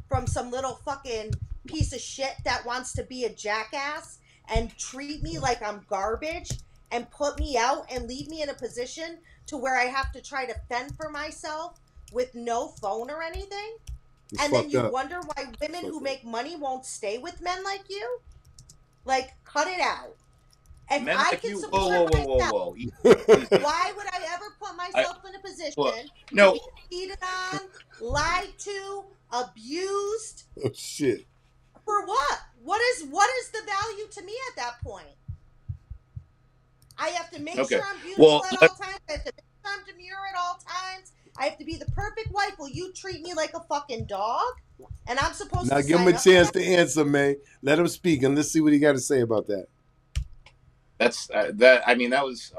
from some little fucking piece of shit that wants to be a jackass and treat me like I'm garbage and put me out and leave me in a position to where I have to try to fend for myself with no phone or anything? It's And then fucked you up. wonder why women who Fucked up. make money won't stay with men like you? Like, cut it out. If Men I like can you, support myself, whoa. Easy. why would I ever put I myself in a well, position to no, be cheated on, lied to, abused? Oh shit. For what? What is the value to me at that point? I have to make sure okay. I'm beautiful Well, at all times. I have to make sure I'm demure at all times. I have to be the perfect wife. Will you treat me like a fucking dog? And I'm supposed Now to give him a sign up for chance that? to answer, man. Let him speak, and let's see what he got to say about that. that's that. I mean, that was.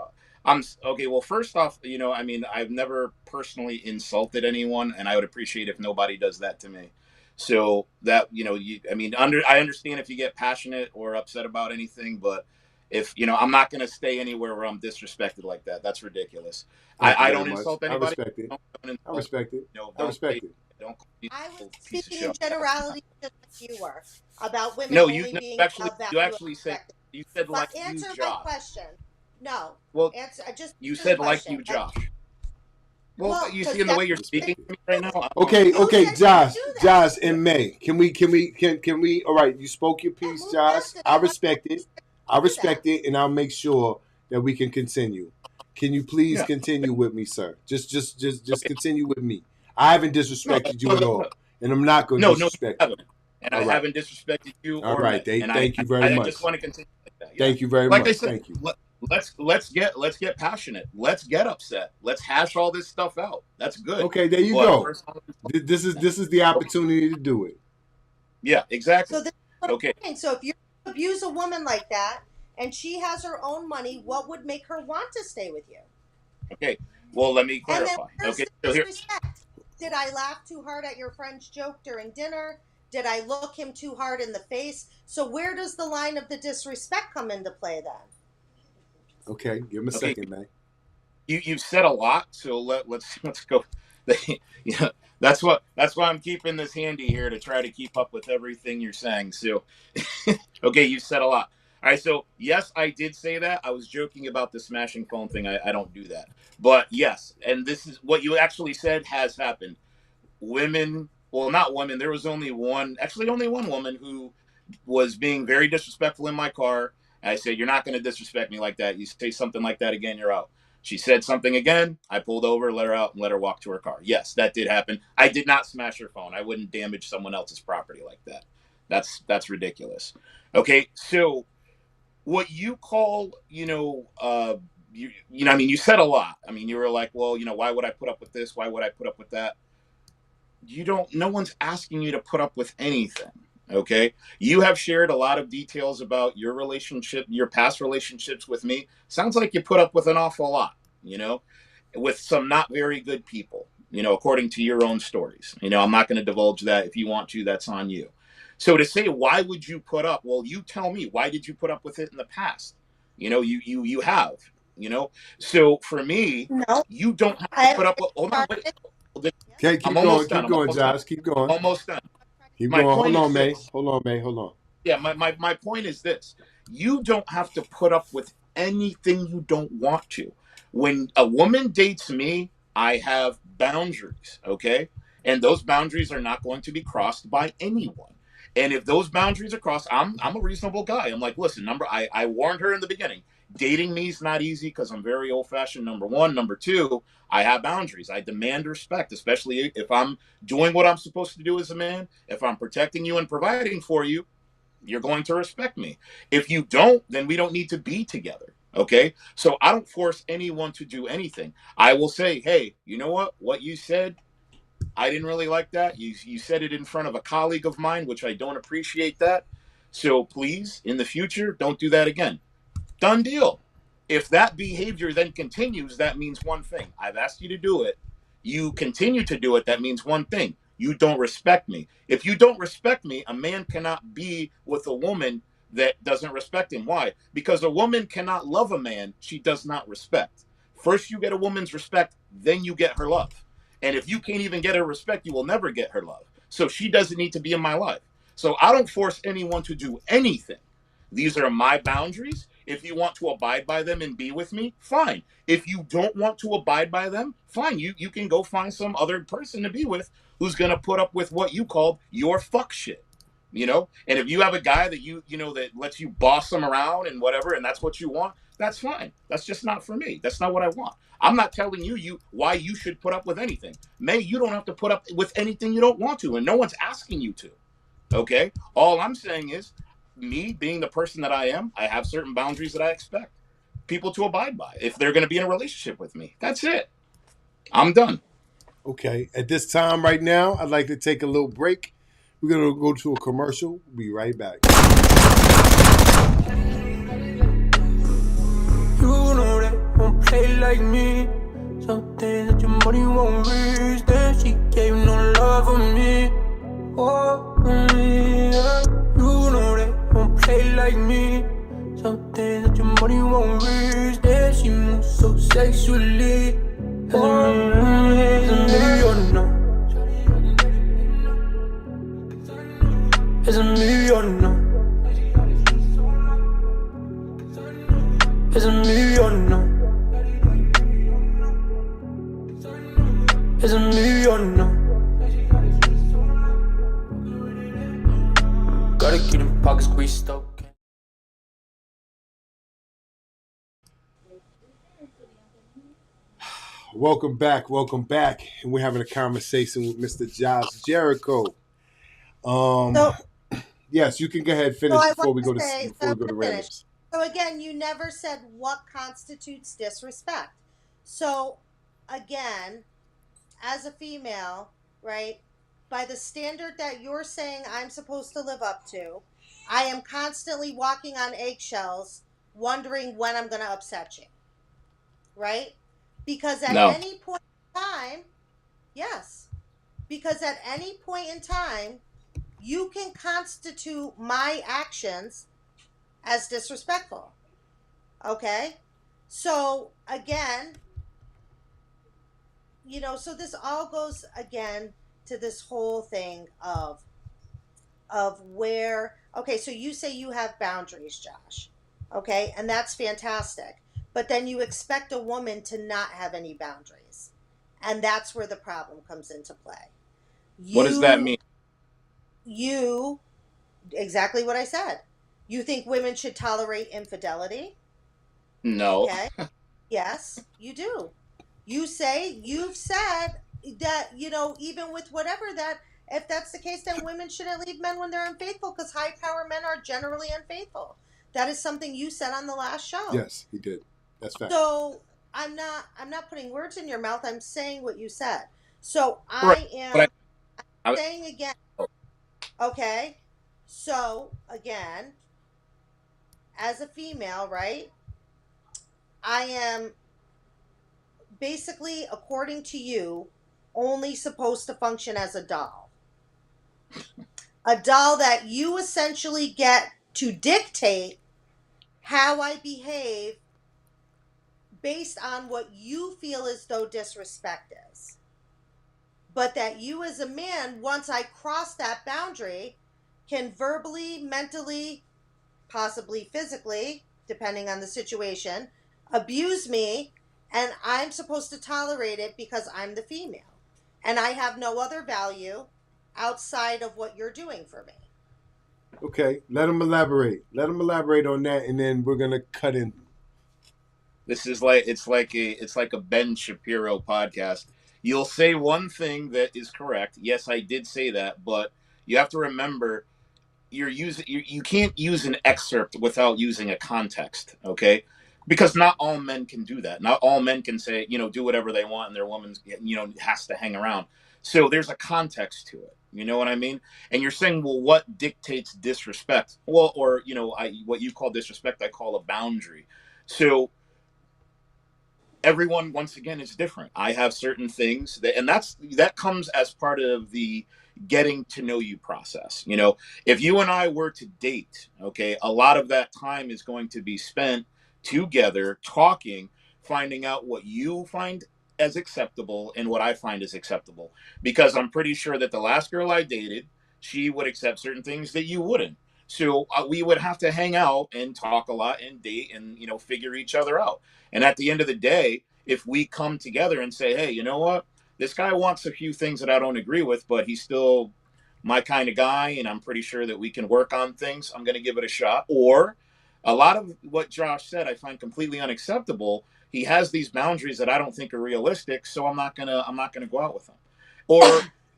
I'm okay. Well, first off, I mean, I've never personally insulted anyone, and I would appreciate if nobody does that to me. So that I mean, I understand if you get passionate or upset about anything, but if I'm not going to stay anywhere where I'm disrespected like that. That's ridiculous. Thank you I very don't much. insult I anybody. respect it. Don't I insult. respect it. I Don't say. respect it. Don't call me I was a piece of speaking in shit. generality, just like you were, about women No, only no, being actually, of you value and actually said respected. you said But like you, answer my Josh. question. No, Well, answer. Just you answer the said like question. you, Josh. Well, Well, you see because in the that's way you're Respect speaking it. to me right now, I don't. Okay, you okay, said you would Josh, do that. Josh, Yeah. and May. Can we? All right, you spoke your Yeah, piece, move Josh. past it. I I want respect it. I to do that. respect it, and I'll make sure that we can continue. Can you please Yeah. continue with me, sir? Just Okay. continue with me. I haven't No, disrespected you at no, all, and I'm not going to no, you disrespect you. haven't, and All I right, haven't disrespected you all or right. May, and Thank you very I just much. want to continue like that. Yeah. Thank you very Like I much. said, Thank you. let's get passionate. Let's get upset. Let's hash all this stuff out. That's good. Okay, there you But go. personal, This is the okay. opportunity to do it. Yeah, exactly. So this is what Okay. I'm saying. So if you abuse a woman like that and she has her own money, what would make her want to stay with you? Okay. Well, let me And then clarify. where's Okay. the So here. disrespect? Did I laugh too hard at your friend's joke during dinner? Did I look him too hard in the face? So where does the line of the disrespect come into play then? Okay, give him a Okay. second, man. You've said a lot, so let's go. Yeah, that's why I'm keeping this handy here to try to keep up with everything you're saying. So, okay, you've said a lot. All right, so yes, I did say that. I was joking about the smashing phone thing. I don't do that, but yes, and this is what you actually said has happened. Women, well, not women. There was only one woman who was being very disrespectful in my car. I said, "You're not going to disrespect me like that. You say something like that again, you're out." She said something again. I pulled over, let her out, and let her walk to her car. Yes, that did happen. I did not smash her phone. I wouldn't damage someone else's property like that. That's ridiculous. Okay, so what you call, I mean, you said a lot. I mean, you were like, well, why would I put up with this? Why would I put up with that? No one's asking you to put up with anything. Okay, you have shared a lot of details about your relationship, your past relationships with me. Sounds like you put up with an awful lot, with some not very good people, according to your own stories. I'm not going to divulge that. If you want to, that's on you. So to say, why would you put up, well, you tell me, why did you put up with it in the past? You have, so for me, No, you don't have I to haven't put up with, hold on, wait. started. Yes. Okay, I'm keep almost going. done. Keep I'm going, almost done. Josh. Keep going. Almost done. Keep My going. point Hold is on, May. this. Hold on, May. Hold on. Yeah, my point is this. You don't have to put up with anything you don't want to. When a woman dates me, I have boundaries, okay? And those boundaries are not going to be crossed by anyone. And if those boundaries are crossed, I'm a reasonable guy. I'm like, listen, I warned her in the beginning. Dating me is not easy because I'm very old fashioned. Number one. Number two, I have boundaries. I demand respect, especially if I'm doing what I'm supposed to do as a man. If I'm protecting you and providing for you, you're going to respect me. If you don't, then we don't need to be together. Okay. So I don't force anyone to do anything. I will say, hey, you know what? What you said, I didn't really like that. You said it in front of a colleague of mine, which I don't appreciate that. So please, in the future, don't do that again. Done deal. If that behavior then continues, that means one thing. I've asked you to do it. You continue to do it. That means one thing. You don't respect me. If you don't respect me, a man cannot be with a woman that doesn't respect him. Why? Because a woman cannot love a man she does not respect. First, you get a woman's respect, then you get her love. And if you can't even get her respect, you will never get her love. So she doesn't need to be in my life. So I don't force anyone to do anything. These are my boundaries. If you want to abide by them and be with me, fine. If you don't want to abide by them, fine. You can go find some other person to be with who's going to put up with what you called your fuck shit. And if you have a guy that that lets you boss them around and whatever, and that's what you want, that's fine. That's just not for me. That's not what I want. I'm not telling you why you should put up with anything. May, you don't have to put up with anything you don't want to, and no one's asking you to. Okay? All I'm saying is, me being the person that I am, I have certain boundaries that I expect people to abide by if they're going to be in a relationship with me. That's it. I'm done. Okay. At this time right now, I'd like to take a little break. We're going to go to a commercial. We'll be right back. You know that won't play like me. Something that your money won't reach. Then she gave no love for me. Oh, yeah. You know that won't play like me. Something that your money won't reach. Then she moves so sexually. Is it me or no? Is it me or no? Is it me or no? Is it me or no? Gotta keep them pockets squeezed up. Welcome back. And we're having a conversation with Mr. Jericho. Yes, you can go ahead and finish before we go to randoms. So again, you never said what constitutes disrespect. So again, as a female, right, by the standard that you're saying I'm supposed to live up to, I am constantly walking on eggshells, wondering when I'm going to upset you, right? Because at any point in time, yes, because at any point in time, you can constitute my actions as disrespectful. Okay? So again, so this all goes again to this whole thing of where, okay, so you say you have boundaries, Josh. Okay? And that's fantastic. But then you expect a woman to not have any boundaries. And that's where the problem comes into play. What does that mean? Exactly what I said. You think women should tolerate infidelity? No. Okay. Yes, you do. You've said that, even with whatever that, if that's the case, then women shouldn't leave men when they're unfaithful because high power men are generally unfaithful. That is something you said on the last show. Yes, he did. That's fact. So I'm not putting words in your mouth. I'm saying what you said. So I am saying again. Okay. So again, as a female, right? I am basically, according to you, only supposed to function as a doll. A doll that you essentially get to dictate how I behave based on what you feel as though disrespect is. But that you as a man, once I cross that boundary, can verbally, mentally, possibly physically, depending on the situation, abuse me, and I'm supposed to tolerate it because I'm the female. And I have no other value outside of what you're doing for me. Okay, let him elaborate. Let him elaborate on that, and then we're gonna cut in. This is it's like a Ben Shapiro podcast. You'll say one thing that is correct. Yes, I did say that, but you have to remember you can't use an excerpt without using a context, okay? Because not all men can do that. Not all men can say, do whatever they want and their woman, has to hang around. So there's a context to it. You know what I mean? And you're saying, well, what dictates disrespect? Well, or what you call disrespect, I call a boundary. So everyone, once again, is different. I have certain things and that comes as part of the getting to know you process. If you and I were to date, okay, a lot of that time is going to be spent together talking, finding out what you find as acceptable and what I find as acceptable, because I'm pretty sure that the last girl I dated, she would accept certain things that you wouldn't. So we would have to hang out and talk a lot and date and figure each other out. And at the end of the day, if we come together and say, hey, you know what? This guy wants a few things that I don't agree with, but he's still my kind of guy, and I'm pretty sure that we can work on things. I'm going to give it a shot. Or a lot of what Josh said, I find completely unacceptable. He has these boundaries that I don't think are realistic, so I'm not gonna go out with him. Or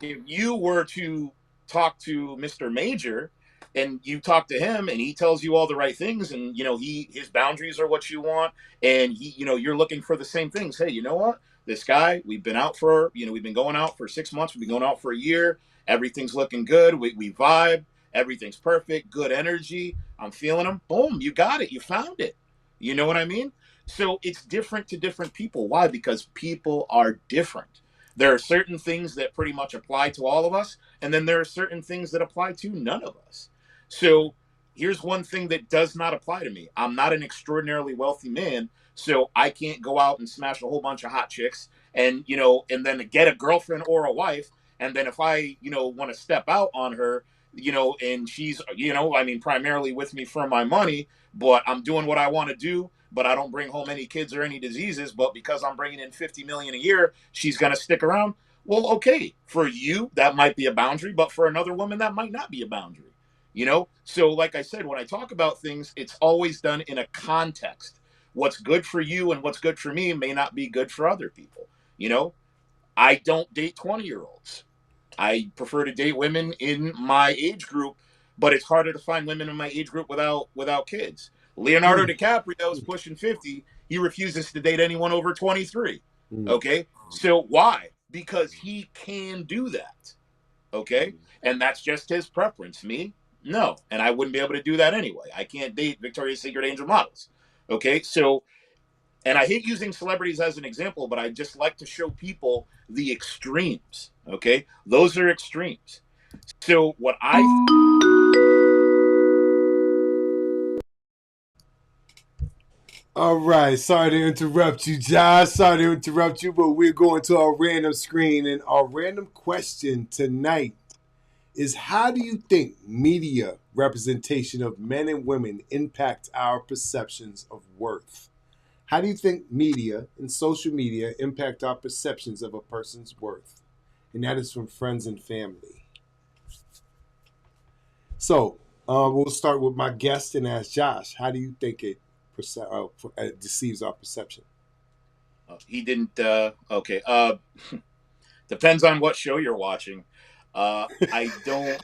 if you were to talk to Mr. Major and you talk to him and he tells you all the right things, and his boundaries are what you want, and you're looking for the same things. Hey, you know what? This guy, we've been going out for 6 months, we've been going out for a year, everything's looking good, we vibe, everything's perfect, good energy, I'm feeling him. Boom, you got it, you found it. You know what I mean? So it's different to different people. Why? Because people are different. There are certain things that pretty much apply to all of us, and then there are certain things that apply to none of us. So here's one thing that does not apply to me. I'm not an extraordinarily wealthy man, so I can't go out and smash a whole bunch of hot chicks and and then get a girlfriend or a wife. And then if I want to step out on her, and she's I mean, primarily with me for my money, but I'm doing what I want to do, but I don't bring home any kids or any diseases, but because I'm bringing in 50 million a year, she's going to stick around. Well, okay, for you that might be a boundary, but for another woman that might not be a boundary. So like I said, when I talk about things, it's always done in a context. What's good for you and what's good for me may not be good for other people. I don't date 20-year-olds. I prefer to date women in my age group, but it's harder to find women in my age group without kids. Leonardo DiCaprio is pushing 50. He refuses to date anyone over 23. Okay? So why? Because he can do that. Okay? And that's just his preference. Me? No. And I wouldn't be able to do that anyway. I can't date Victoria's Secret angel models. Okay? So, and I hate using celebrities as an example, but I just like to show people the extremes. Okay? Those are extremes. So what All right, sorry to interrupt you, Josh. Sorry to interrupt you, but we're going to our random screen, and our random question tonight is: how do you think media representation of men and women impact our perceptions of worth? How do you think media and social media impact our perceptions of a person's worth? And that is from friends and family. So we'll start with my guest and ask Josh, how do you think it deceives our perception? He didn't. Okay. Depends on what show you're watching. I don't.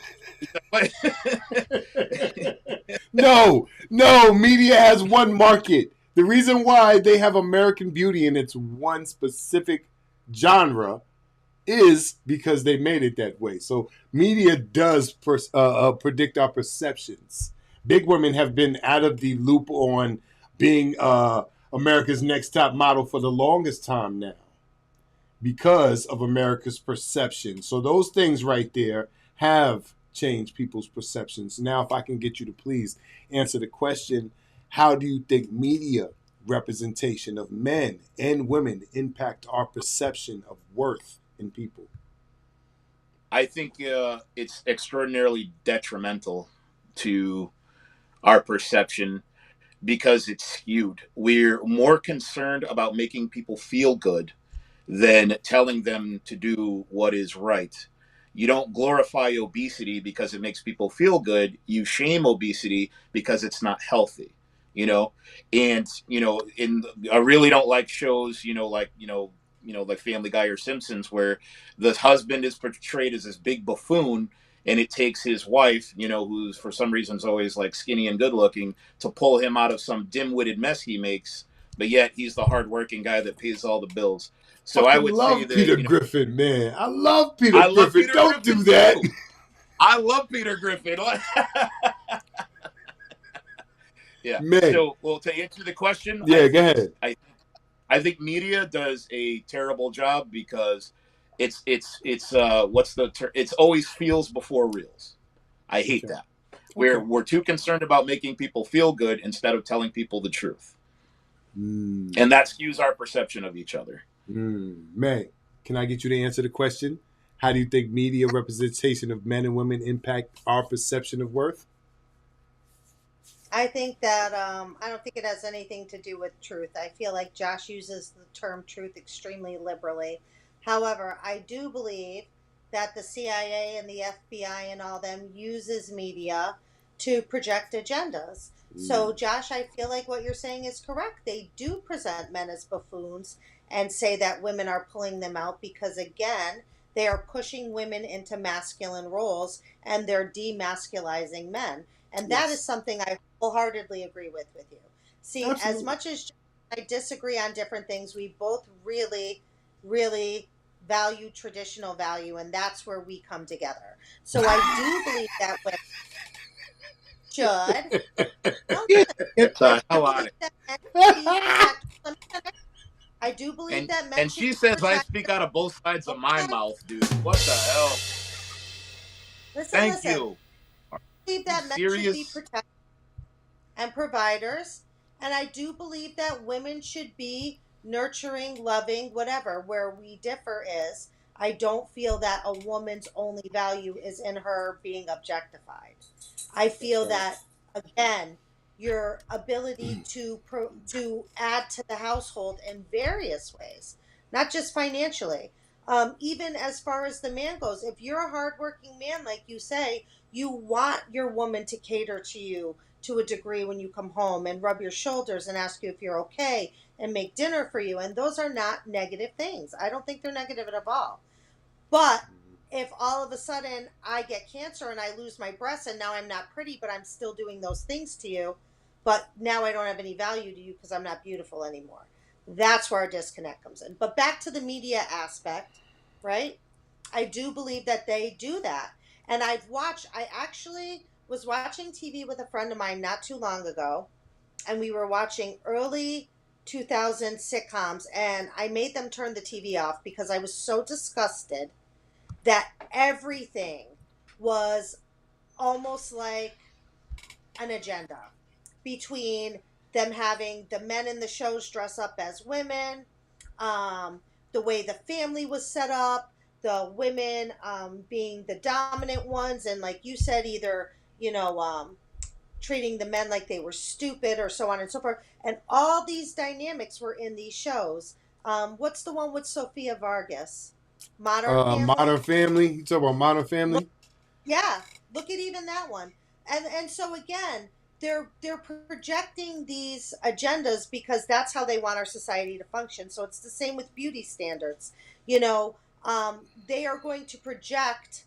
No, media has one market. The reason why they have American Beauty in its one specific genre is because they made it that way. So media does predict our perceptions. Big women have been out of the loop on being America's Next Top Model for the longest time now because of America's perception. So those things right there have changed people's perceptions. Now, if I can get you to please answer the question, how do you think media representation of men and women impact our perception of worth in people? I think it's extraordinarily detrimental to our perception because it's skewed. We're more concerned about making people feel good than telling them to do what is right. You don't glorify obesity because it makes people feel good. You shame obesity because it's not healthy, and I really don't like shows, like Family Guy or Simpsons, where the husband is portrayed as this big buffoon, and it takes his wife, who's for some reason is always like skinny and good looking, to pull him out of some dim-witted mess he makes but yet he's the hardworking guy that pays all the bills. So I Fucking would love say that, Peter you know, Griffin, man. I love Peter I love Griffin. Peter Don't Griffin do that. too. I love Peter Griffin. Yeah. Man. So, well, to answer the question, Yeah, go ahead. I think media does a terrible job because it's what's the term? It's always feels before reels. I hate Okay. that. Okay. We're too concerned about making people feel good instead of telling people the truth, and that skews our perception of each other. May, can I get you to answer the question? How do you think media representation of men and women impact our perception of worth? I think that I don't think it has anything to do with truth. I feel like Josh uses the term truth extremely liberally. However, I do believe that the CIA and the FBI and all them uses media to project agendas. So, Josh, I feel like what you're saying is correct. They do present men as buffoons and say that women are pulling them out because, again, they are pushing women into masculine roles and they're demasculizing men. And that is something I wholeheartedly agree with you. See, Absolutely. as much as I disagree on different things, we both really, really value traditional value, and that's where we come together. So I do believe that women should. No, Get the I hell out believe of that men should be protected. I do believe it. that men And should she be says I protected. speak out of both sides of my Okay. mouth, dude. What the hell? Thank Listen. you. I believe that men should be Serious? protected and providers. And I do believe that women should be nurturing, loving, whatever. Where we differ is I don't feel that a woman's only value is in her being objectified. I feel that, again, your ability to add to the household in various ways, not just financially. Even as far as the man goes, if you're a hardworking man, like you say, you want your woman to cater to you to a degree when you come home and rub your shoulders and ask you if you're okay and make dinner for you. And those are not negative things. I don't think they're negative at all. But if all of a sudden I get cancer and I lose my breasts and now I'm not pretty, but I'm still doing those things to you, but now I don't have any value to you because I'm not beautiful anymore. That's where our disconnect comes in. But back to the media aspect, right? I do believe that they do that. And I actually was watching TV with a friend of mine not too long ago, and we were watching early 2000 sitcoms, and I made them turn the TV off because I was so disgusted that everything was almost like an agenda between them having the men in the shows dress up as women, the way the family was set up, the women being the dominant ones, and like you said, either treating the men like they were stupid or so on and so forth. And all these dynamics were in these shows. What's the one with Sophia Vargas? Modern Family. Modern Family. You talk about Modern Family? Yeah, look at even that one. And so again, they're projecting these agendas because that's how they want our society to function. So it's the same with beauty standards. They are going to project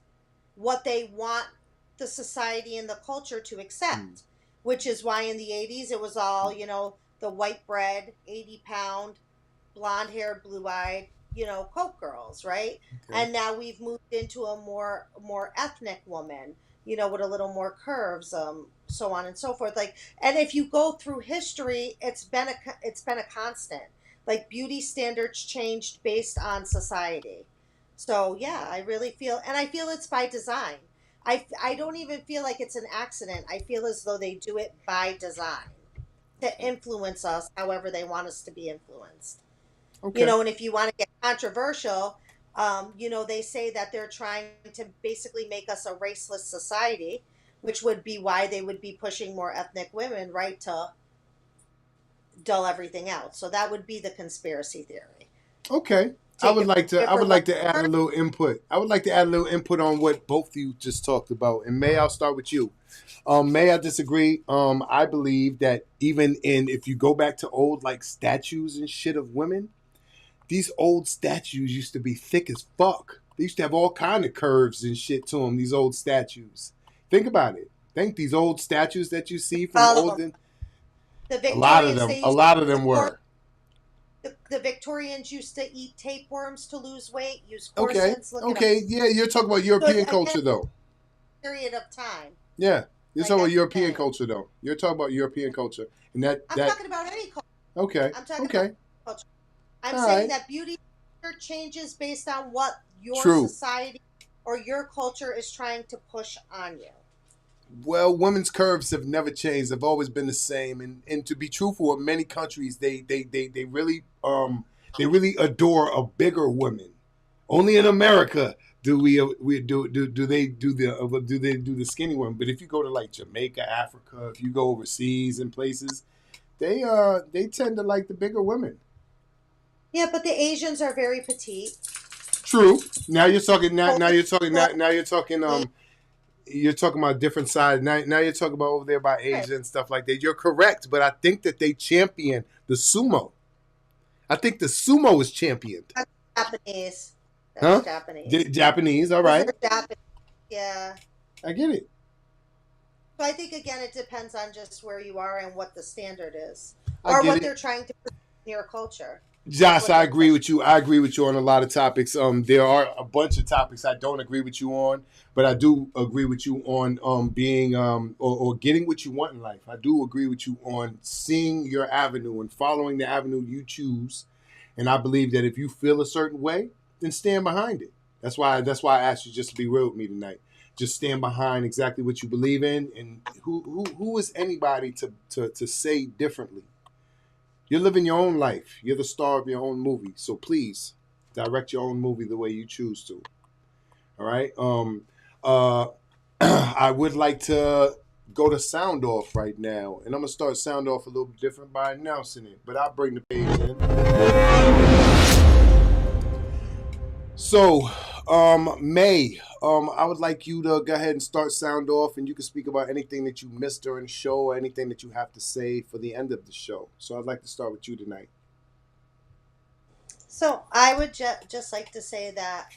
what they want the society and the culture to accept, which is why in the 80s it was all, the white bread, 80-pound, blonde haired, blue eyed, Coke girls, right? Okay. And now we've moved into a more ethnic woman, with a little more curves, so on and so forth. Like, and if you go through history, it's been a constant. Like beauty standards changed based on society. So yeah, I really feel, and I feel it's by design. I don't even feel like it's an accident. I feel as though they do it by design to influence us however they want us to be influenced. Okay. And if you want to get controversial, they say that they're trying to basically make us a raceless society, which would be why they would be pushing more ethnic women, right, to dull everything out. So that would be the conspiracy theory. Okay. I would like to add a little input. I would like to add a little input on what both of you just talked about. And May, I'll start with you. May, I disagree. I believe that even if you go back to old like statues and shit of women, these old statues used to be thick as fuck. They used to have all kind of curves and shit to them, these old statues. Think about it. Think these old statues that you see from olden. A lot of them were. The Victorians used to eat tapeworms to lose weight, use Okay. corsets. Look it up. Okay. Yeah, you're talking about So European again, culture, though. period of time. Yeah, you're Like talking I'm about European saying, culture, though. You're talking about European culture, and that I'm that. talking about any culture. Okay. I'm talking about Okay. culture. I'm All saying right. that beauty changes based on what your True. society or your culture is trying to push on you. Well, women's curves have never changed. They've always been the same. And to be truthful, in many countries, they really adore a bigger woman. Only in America do we do they do the skinny one. But if you go to like Jamaica, Africa, if you go overseas and places, they tend to like the bigger women. Yeah, but the Asians are very petite. True. Now you're talking. Now Polish you're talking. people Now you're talking. are You're talking about different sides. Now you're talking about over there by right. Asia and stuff like that. You're correct, but I think that they champion the sumo. I think the sumo is championed. That's Japanese. Huh? That's Japanese. Japanese, all Those right. are Japanese. Yeah. I get it. So I think again it depends on just where you are and what the standard is. I Or get what it. they're trying to put in your culture. Josh, What I they're agree pushing. with you. I agree with you on a lot of topics. There are a bunch of topics I don't agree with you on, but I do agree with you on being or getting what you want in life. I do agree with you on seeing your avenue and following the avenue you choose. And I believe that if you feel a certain way, then stand behind it. That's why I asked you just to be real with me tonight. Just stand behind exactly what you believe in, and who is anybody to say differently? You're living your own life. You're the star of your own movie. So please direct your own movie the way you choose to. All right. I would like to go to sound off right now, and I'm gonna start sound off a little bit different by announcing it. But I'll bring the page in. So, May, I would like you to go ahead and start sound off, and you can speak about anything that you missed during the show or anything that you have to say for the end of the show. So I'd like to start with you tonight. So I would just like to say that,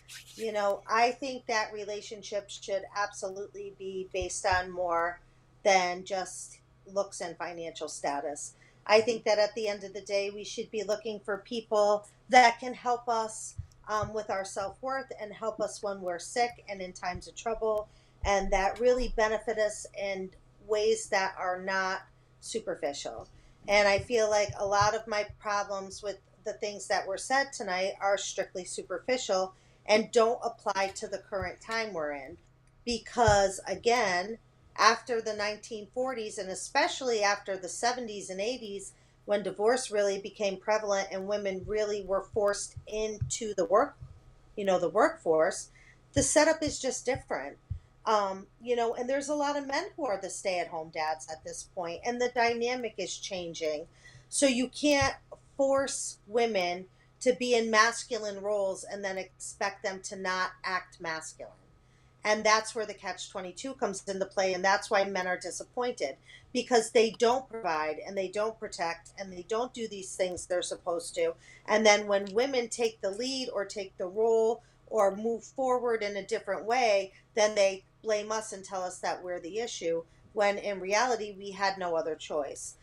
I think that relationships should absolutely be based on more than just looks and financial status. I think that at the end of the day, we should be looking for people that can help us with our self worth and help us when we're sick and in times of trouble, and that really benefit us in ways that are not superficial. And I feel like a lot of my problems with the things that were said tonight are strictly superficial and don't apply to the current time we're in. Because, again, after the 1940s and especially after the 70s and 80s, when divorce really became prevalent and women really were forced into the workforce, the setup is just different. And there's a lot of men who are the stay-at-home dads at this point, and the dynamic is changing. So you can't force women to be in masculine roles and then expect them to not act masculine. And that's where the catch 22 comes into play. And that's why men are disappointed because they don't provide and they don't protect and they don't do these things they're supposed to. And then when women take the lead or take the role or move forward in a different way, then they blame us and tell us that we're the issue, when in reality, we had no other choice.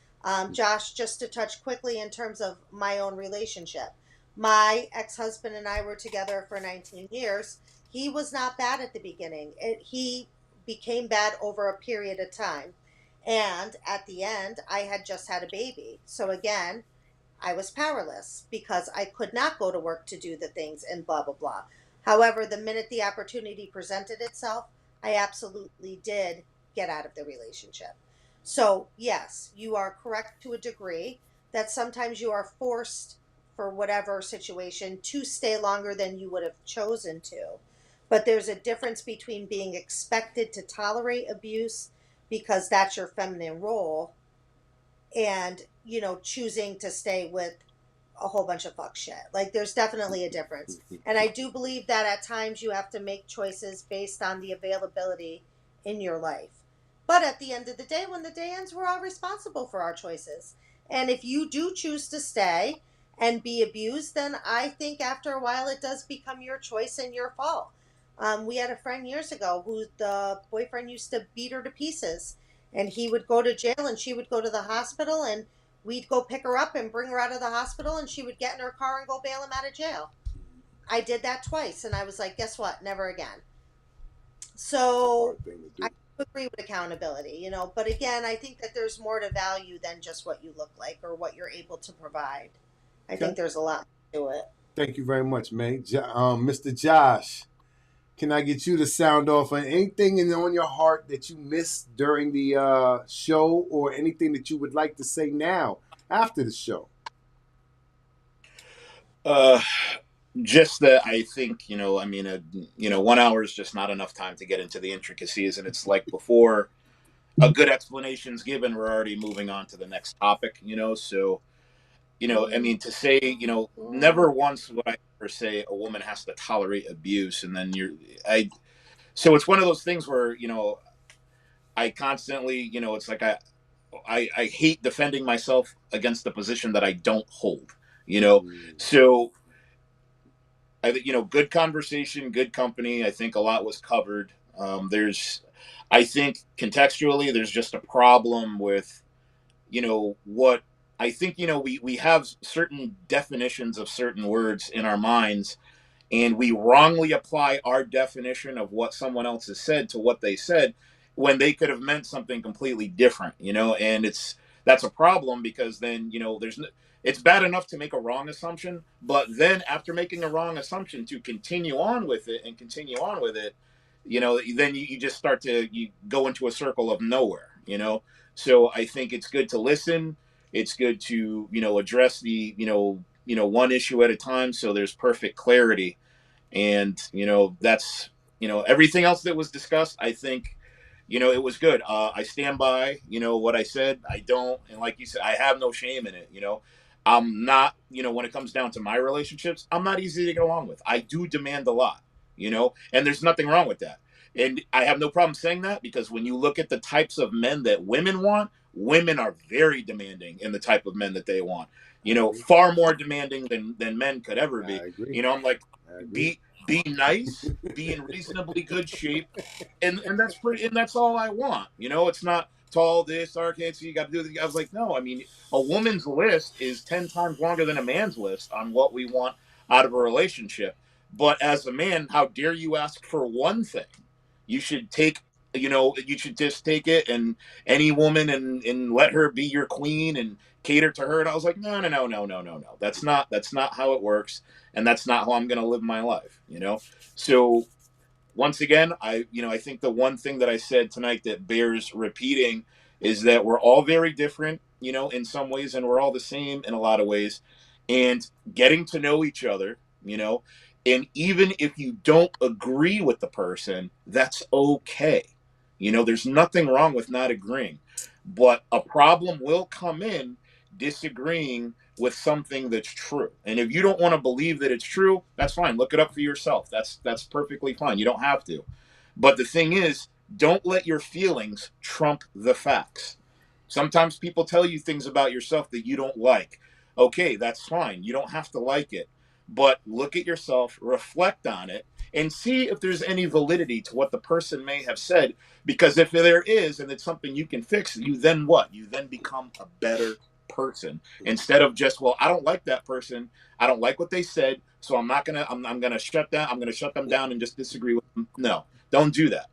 Josh, just to touch quickly in terms of my own relationship, my ex-husband and I were together for 19 years. He was not bad at the beginning. He became bad over a period of time. And at the end, I had just had a baby. So again, I was powerless because I could not go to work to do the things and blah, blah, blah. However, the minute the opportunity presented itself, I absolutely did get out of the relationship. So, yes, you are correct to a degree that sometimes you are forced for whatever situation to stay longer than you would have chosen to. But there's a difference between being expected to tolerate abuse because that's your feminine role and, choosing to stay with a whole bunch of fuck shit. Like, there's definitely a difference. And I do believe that at times you have to make choices based on the availability in your life. But at the end of the day, when the day ends, we're all responsible for our choices. And if you do choose to stay and be abused, then I think after a while it does become your choice and your fault. We had a friend years ago who the boyfriend used to beat her to pieces. And he would go to jail and she would go to the hospital. And we'd go pick her up and bring her out of the hospital, and she would get in her car and go bail him out of jail. I did that twice, and I was like, guess what? Never again. So I agree with accountability, you know, but again, I think that there's more to value than just what you look like or what you're able to provide. I think there's a lot to it. Thank you very much, May. Mr. Josh, can I get you to sound off on anything on your heart that you missed during the show, or anything that you would like to say now after the show? Just that I think, you know, I mean, 1 hour is just not enough time to get into the intricacies. And it's like before a good explanation's given, we're already moving on to the next topic, you know? So, you know, I mean, to say, you know, never once would I ever say a woman has to tolerate abuse. And then so it's one of those things where, you know, I constantly, you know, it's like I hate defending myself against the position that I don't hold, you know? So, you know, good conversation, good company. I think a lot was covered. I think contextually, there's just a problem with, you know, what I think, you know, we have certain definitions of certain words in our minds, and we wrongly apply our definition of what someone else has said to what they said when they could have meant something completely different, you know, and that's a problem, because then, you know, it's bad enough to make a wrong assumption, but then after making a wrong assumption to continue on with it, you know, then you just you go into a circle of nowhere, you know? So I think it's good to listen. It's good to, you know, address the, you know, one issue at a time, so there's perfect clarity. And, you know, that's, you know, everything else that was discussed, I think, you know, it was good. I stand by, you know, what I said. I don't, and like you said, I have no shame in it, you know. I'm not, you know, when it comes down to my relationships, I'm not easy to get along with. I do demand a lot, you know, and there's nothing wrong with that. And I have no problem saying that, because when you look at the types of men that women want, women are very demanding in the type of men that they want, you know, far more demanding than men could ever be. You know, I'm like, be nice, be in reasonably good shape, and that's all I want. You know, it's not tall, this, arcade, so you got to do this. I was like, no, I mean, a woman's list is 10 times longer than a man's list on what we want out of a relationship. But as a man, how dare you ask for one thing? You should you should just take it, and any woman, and let her be your queen and cater to her. And I was like, no. That's not how it works. And that's not how I'm going to live my life, you know? So once again, I think the one thing that I said tonight that bears repeating is that we're all very different, you know, in some ways, and we're all the same in a lot of ways. And getting to know each other, you know, and even if you don't agree with the person, that's okay. You know, there's nothing wrong with not agreeing. But a problem will come in disagreeing with something that's true. And if you don't want to believe that it's true, that's fine. Look it up for yourself. That's perfectly fine. You don't have to. But the thing is, don't let your feelings trump the facts. Sometimes people tell you things about yourself that you don't like. Okay, that's fine. You don't have to like it. But look at yourself, reflect on it, and see if there's any validity to what the person may have said. Because if there is, and it's something you can fix, you then what? You then become a better person, instead of just, well, I don't like that person, I don't like what they said, so I'm gonna shut them down and just disagree with them. No, don't do that.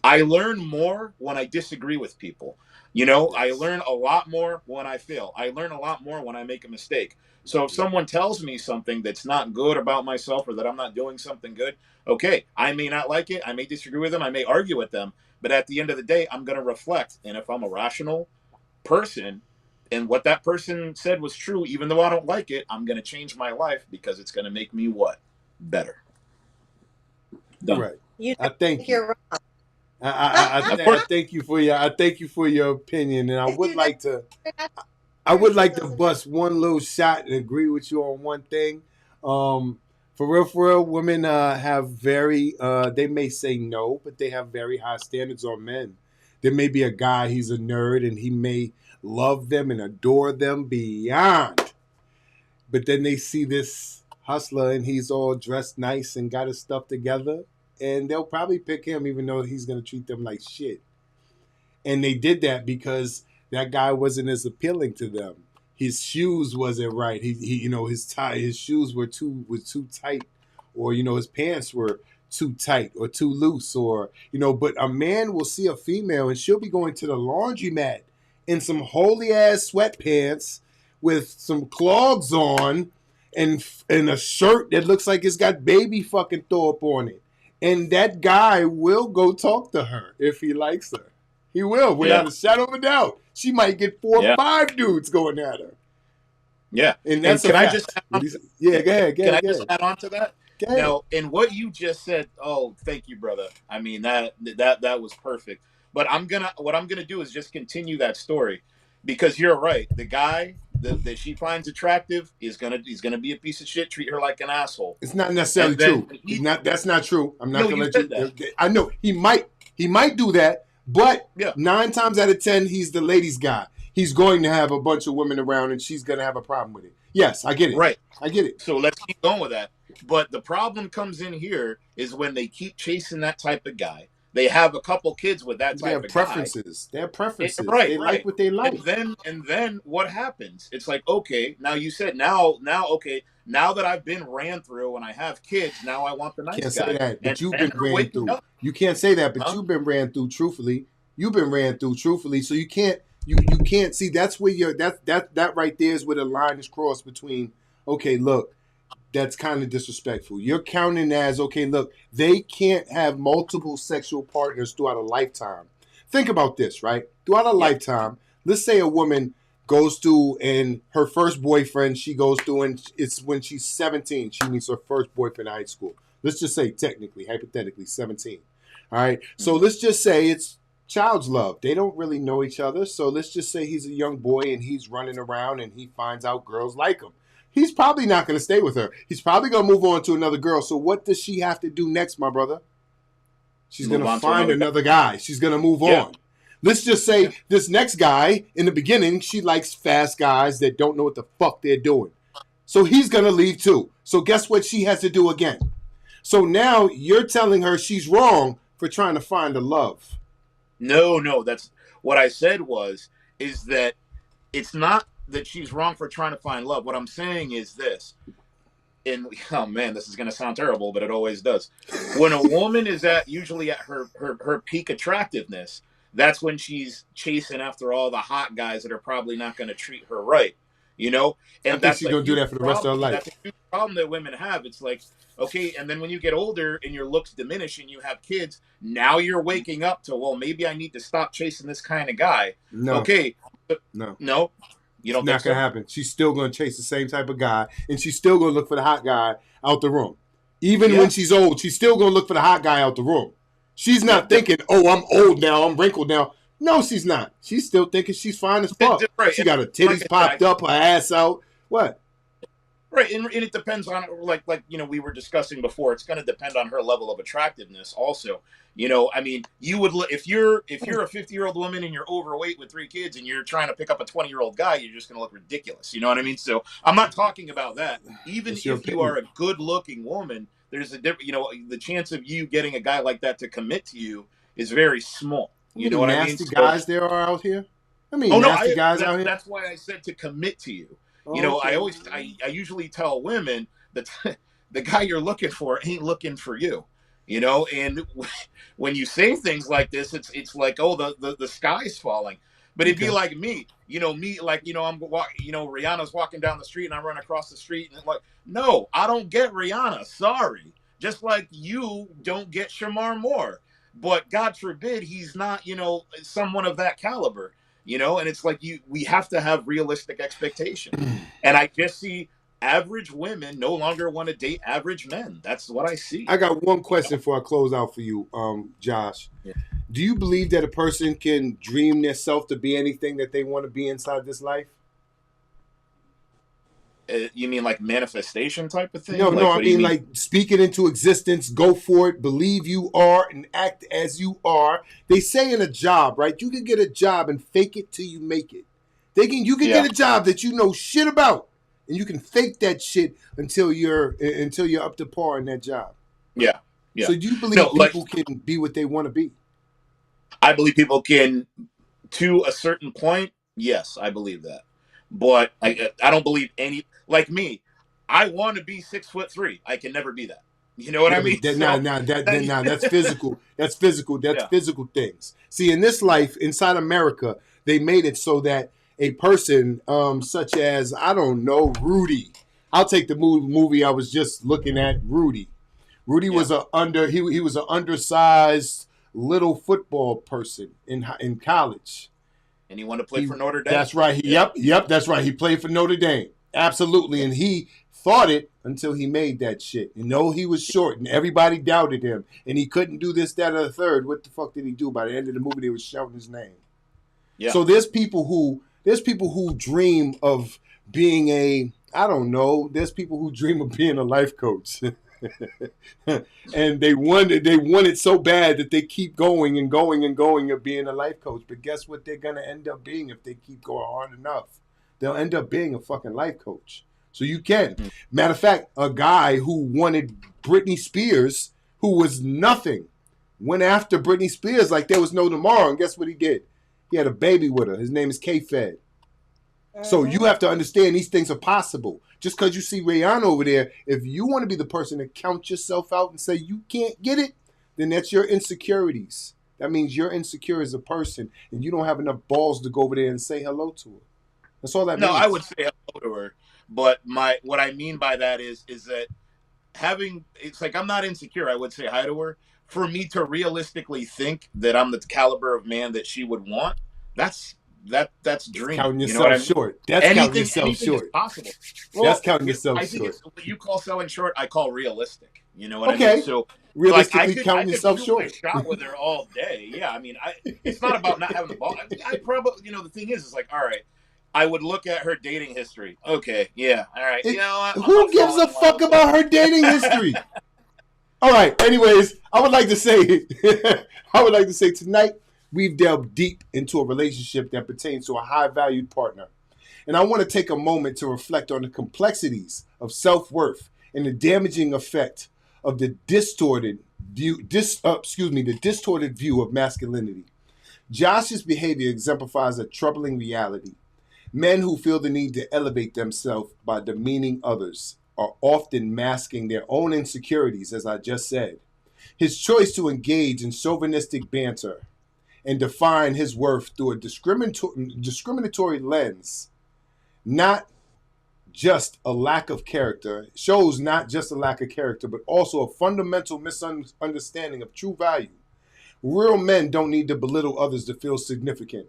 I learn more when I disagree with people. You know, I learn a lot more when I fail. I learn a lot more when I make a mistake. So if someone tells me something that's not good about myself, or that I'm not doing something good, okay, I may not like it, I may disagree with them, I may argue with them, but at the end of the day, I'm going to reflect. And if I'm a rational person, and what that person said was true, even though I don't like it, I'm going to change my life, because it's going to make me what? Better. Done. Right. I thank you. I thank you for your opinion, and I would like to bust one little shot and agree with you on one thing. For real, women have very they may say no, but they have very high standards on men. There may be a guy, he's a nerd, and he may love them and adore them beyond. But then they see this hustler, and he's all dressed nice and got his stuff together, and they'll probably pick him, even though he's going to treat them like shit. And they did that because that guy wasn't as appealing to them. his shoes wasn't right. He you know, his shoes were too tight, or you know, his pants were too tight or too loose, or you know. But a man will see a female and she'll be going to the laundromat in some holy ass sweatpants with some clogs on and a shirt that looks like it's got baby fucking Thorpe on it. And that guy will go talk to her if he likes her. He will, without a shadow of a doubt. She might get 4 or 5 dudes going at her. Yeah. And that's can a I fact. just add on to, yeah, go ahead. Can I just add on to that? Go ahead. Now, in what you just said, oh, thank you, brother. I mean, that was perfect. But what I'm gonna do is just continue that story, because you're right. The guy that she finds attractive is gonna be a piece of shit. Treat her like an asshole. It's not necessarily true. That's not true. I'm not gonna let you. That. I know he might do that, but 9 times out of 10, he's the ladies' guy. He's going to have a bunch of women around, and she's gonna have a problem with it. Yes, I get it. Right, I get it. So let's keep going with that. But the problem comes in here is when they keep chasing that type of guy. They have a couple kids with that type of preferences. Guy. They have preferences. Right, they like what they like. And then what happens? It's like, okay, now you said now that I've been ran through and I have kids, now I want the nice guy. Can't say that, but and you've been ran through. You can't say that, but you've been ran through truthfully. You've been ran through truthfully, so you can't see. That's where that right there is where the line is crossed between. Okay, look. That's kind of disrespectful. You're counting as, okay, look, they can't have multiple sexual partners throughout a lifetime. Think about this, right? Throughout a lifetime, let's say a woman goes through and her first boyfriend she goes through, and it's when she's 17. She meets her first boyfriend in high school. Let's just say technically, hypothetically, 17. All right? So let's just say it's child's love. They don't really know each other. So let's just say he's a young boy and he's running around and he finds out girls like him. He's probably not going to stay with her. He's probably going to move on to another girl. So what does she have to do next, my brother? She's going to find another guy. She's going to move on. Let's just say this next guy, in the beginning, she likes fast guys that don't know what the fuck they're doing. So he's going to leave too. So guess what she has to do again? So now you're telling her she's wrong for trying to find a love. No. That's what I said is that it's not that she's wrong for trying to find love. What I'm saying is this, and oh man, this is going to sound terrible, but it always does. When a woman is usually at her peak attractiveness, that's when she's chasing after all the hot guys that are probably not going to treat her right, you know? And that's she's going to do that for the rest of her life. That's a huge problem that women have. It's like, okay, and then when you get older and your looks diminish and you have kids, now you're waking up to, well, maybe I need to stop chasing this kind of guy. No. Okay. No. You don't it's not going to happen. She's still going to chase the same type of guy, and she's still going to look for the hot guy out the room. Even when she's old, she's still going to look for the hot guy out the room. She's not thinking, oh, I'm old now, I'm wrinkled now. No, she's not. She's still thinking she's fine as fuck. Right. She got her titties popped up, her ass out. What? Right, and it depends on, like you know, we were discussing before. It's going to depend on her level of attractiveness, also. You know, I mean, you would if you're a 50-year-old woman and you're overweight with 3 kids and you're trying to pick up a 20-year-old guy, you're just going to look ridiculous. You know what I mean? So I'm not talking about that. Even if you are a good-looking woman, there's a different. You know, the chance of you getting a guy like that to commit to you is very small. You know what I mean? Nasty guys there are out here. I mean, nasty guys out here. That's why I said to commit to you. You know, I usually tell women that the guy you're looking for ain't looking for you, you know, and when you say things like this, it's like, oh, the sky's falling. But it'd be like me, like, Rihanna's walking down the street and I run across the street and like, no, I don't get Rihanna. Sorry. Just like you don't get Shamar Moore. But God forbid he's not, someone of that caliber. And it's like we have to have realistic expectations. And I just see average women no longer want to date average men. That's what I see. I got one question before I close out for you, Josh. Yeah. Do you believe that a person can dream themselves to be anything that they want to be inside this life? You mean like manifestation type of thing? No, I mean like speak it into existence, go for it, believe you are, and act as you are. They say in a job, right? You can get a job and fake it till you make it. You can get a job that you know shit about, and you can fake that shit until you're up to par in that job. Yeah. So do you believe people can be what they want to be? I believe people can, to a certain point. Yes, I believe that. but I don't believe any like me. I want to be 6'3". I can never be that. You know what Yeah, I mean? but that, So that's physical. That's physical. That's yeah, physical things. See, in this life, inside America, they made it so that a person, such as I don't know, Rudy. I'll take the movie I was just looking at. Rudy. Rudy yeah. was he was an undersized little football person in college. And you want to play He for Notre Dame? That's right. Yeah, Yep, that's right. He played for Notre Dame. Absolutely. yeah. And he thought it until he made that shit. You know, he was short and everybody doubted him. And he couldn't do this, that, or the third. What the fuck did he do? By the end of the movie, they was shouting his name. Yeah. So there's people who dream of being I don't know, there's people who dream of being a life coach. And they want it so bad that they keep going and going and going of being a life coach. But guess what they're gonna end up being if they keep going hard enough? They'll end up being a fucking life coach. So you can. Matter of fact, a guy who wanted Britney Spears, who was nothing, went after Britney Spears like there was no tomorrow. And guess what he did? He had a baby with her. His name is K-Fed. So you have to understand these things are possible. Just because you see Rihanna over there, if you want to be the person to count yourself out and say you can't get it, then that's your insecurities. That means you're insecure as a person and you don't have enough balls to go over there and say hello to her. That's all that No, means. I would say hello to her, but what I mean by that is that it's like I'm not insecure. I would say hi to her. For me to realistically think that I'm the caliber of man that she would want, that's dream. Counting You know what I yourself mean? short. That's counting Anything yourself is short. possible. That's counting yourself I think short. it's what you call selling short. I call realistic. You know what I Okay. mean? So like Realistically I counting could yourself shoot short. my shot with her all day. Yeah, I mean, it's not about not having the ball. I probably, the thing is like, all right, I would look at her dating history. Okay, yeah, all right. You know what? Who gives a fuck about her dating history? All right. Anyways, I would like to say tonight we've delved deep into a relationship that pertains to a high valued partner. And I want to take a moment to reflect on the complexities of self-worth and the damaging effect of the distorted view of masculinity. Josh's behavior exemplifies a troubling reality. Men who feel the need to elevate themselves by demeaning others are often masking their own insecurities, as I just said. His choice to engage in chauvinistic banter and define his worth through a discriminatory lens, not just a lack of character, shows not just a lack of character, but also a fundamental misunderstanding of true value. Real men don't need to belittle others to feel significant.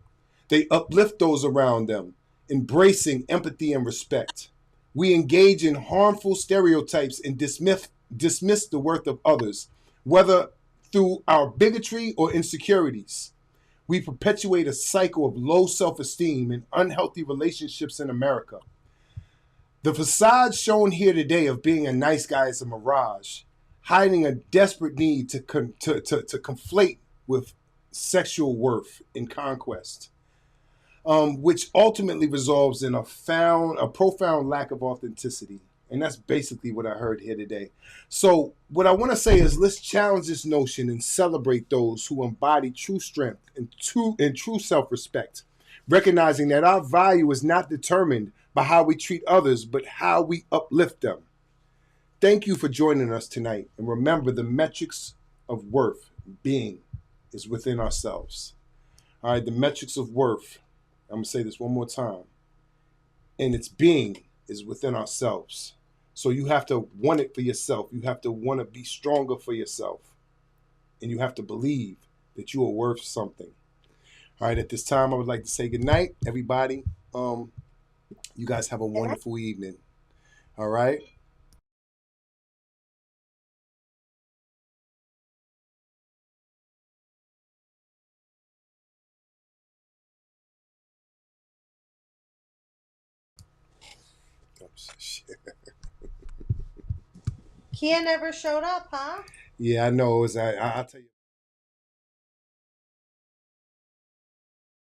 They uplift those around them, embracing empathy and respect. We engage in harmful stereotypes and dismiss the worth of others, whether through our bigotry or insecurities. We perpetuate a cycle of low self-esteem and unhealthy relationships in America. The facade shown here today of being a nice guy is a mirage, hiding a desperate need to conflate with sexual worth and conquest, which ultimately resolves in a profound lack of authenticity. And that's basically what I heard here today. So what I want to say is let's challenge this notion and celebrate those who embody true strength and true self-respect, recognizing that our value is not determined by how we treat others, but how we uplift them. Thank you for joining us tonight. And remember, the metrics of worth, being, is within ourselves. All right, the metrics of worth, I'm going to say this one more time, and its being is within ourselves. So you have to want it for yourself. You have to want to be stronger for yourself. And you have to believe that you are worth something. All right, at this time, I would like to say good night, everybody. You guys have a wonderful evening. All right. Oh, shit. Kia never showed up, huh? Yeah, I know. I'll tell you.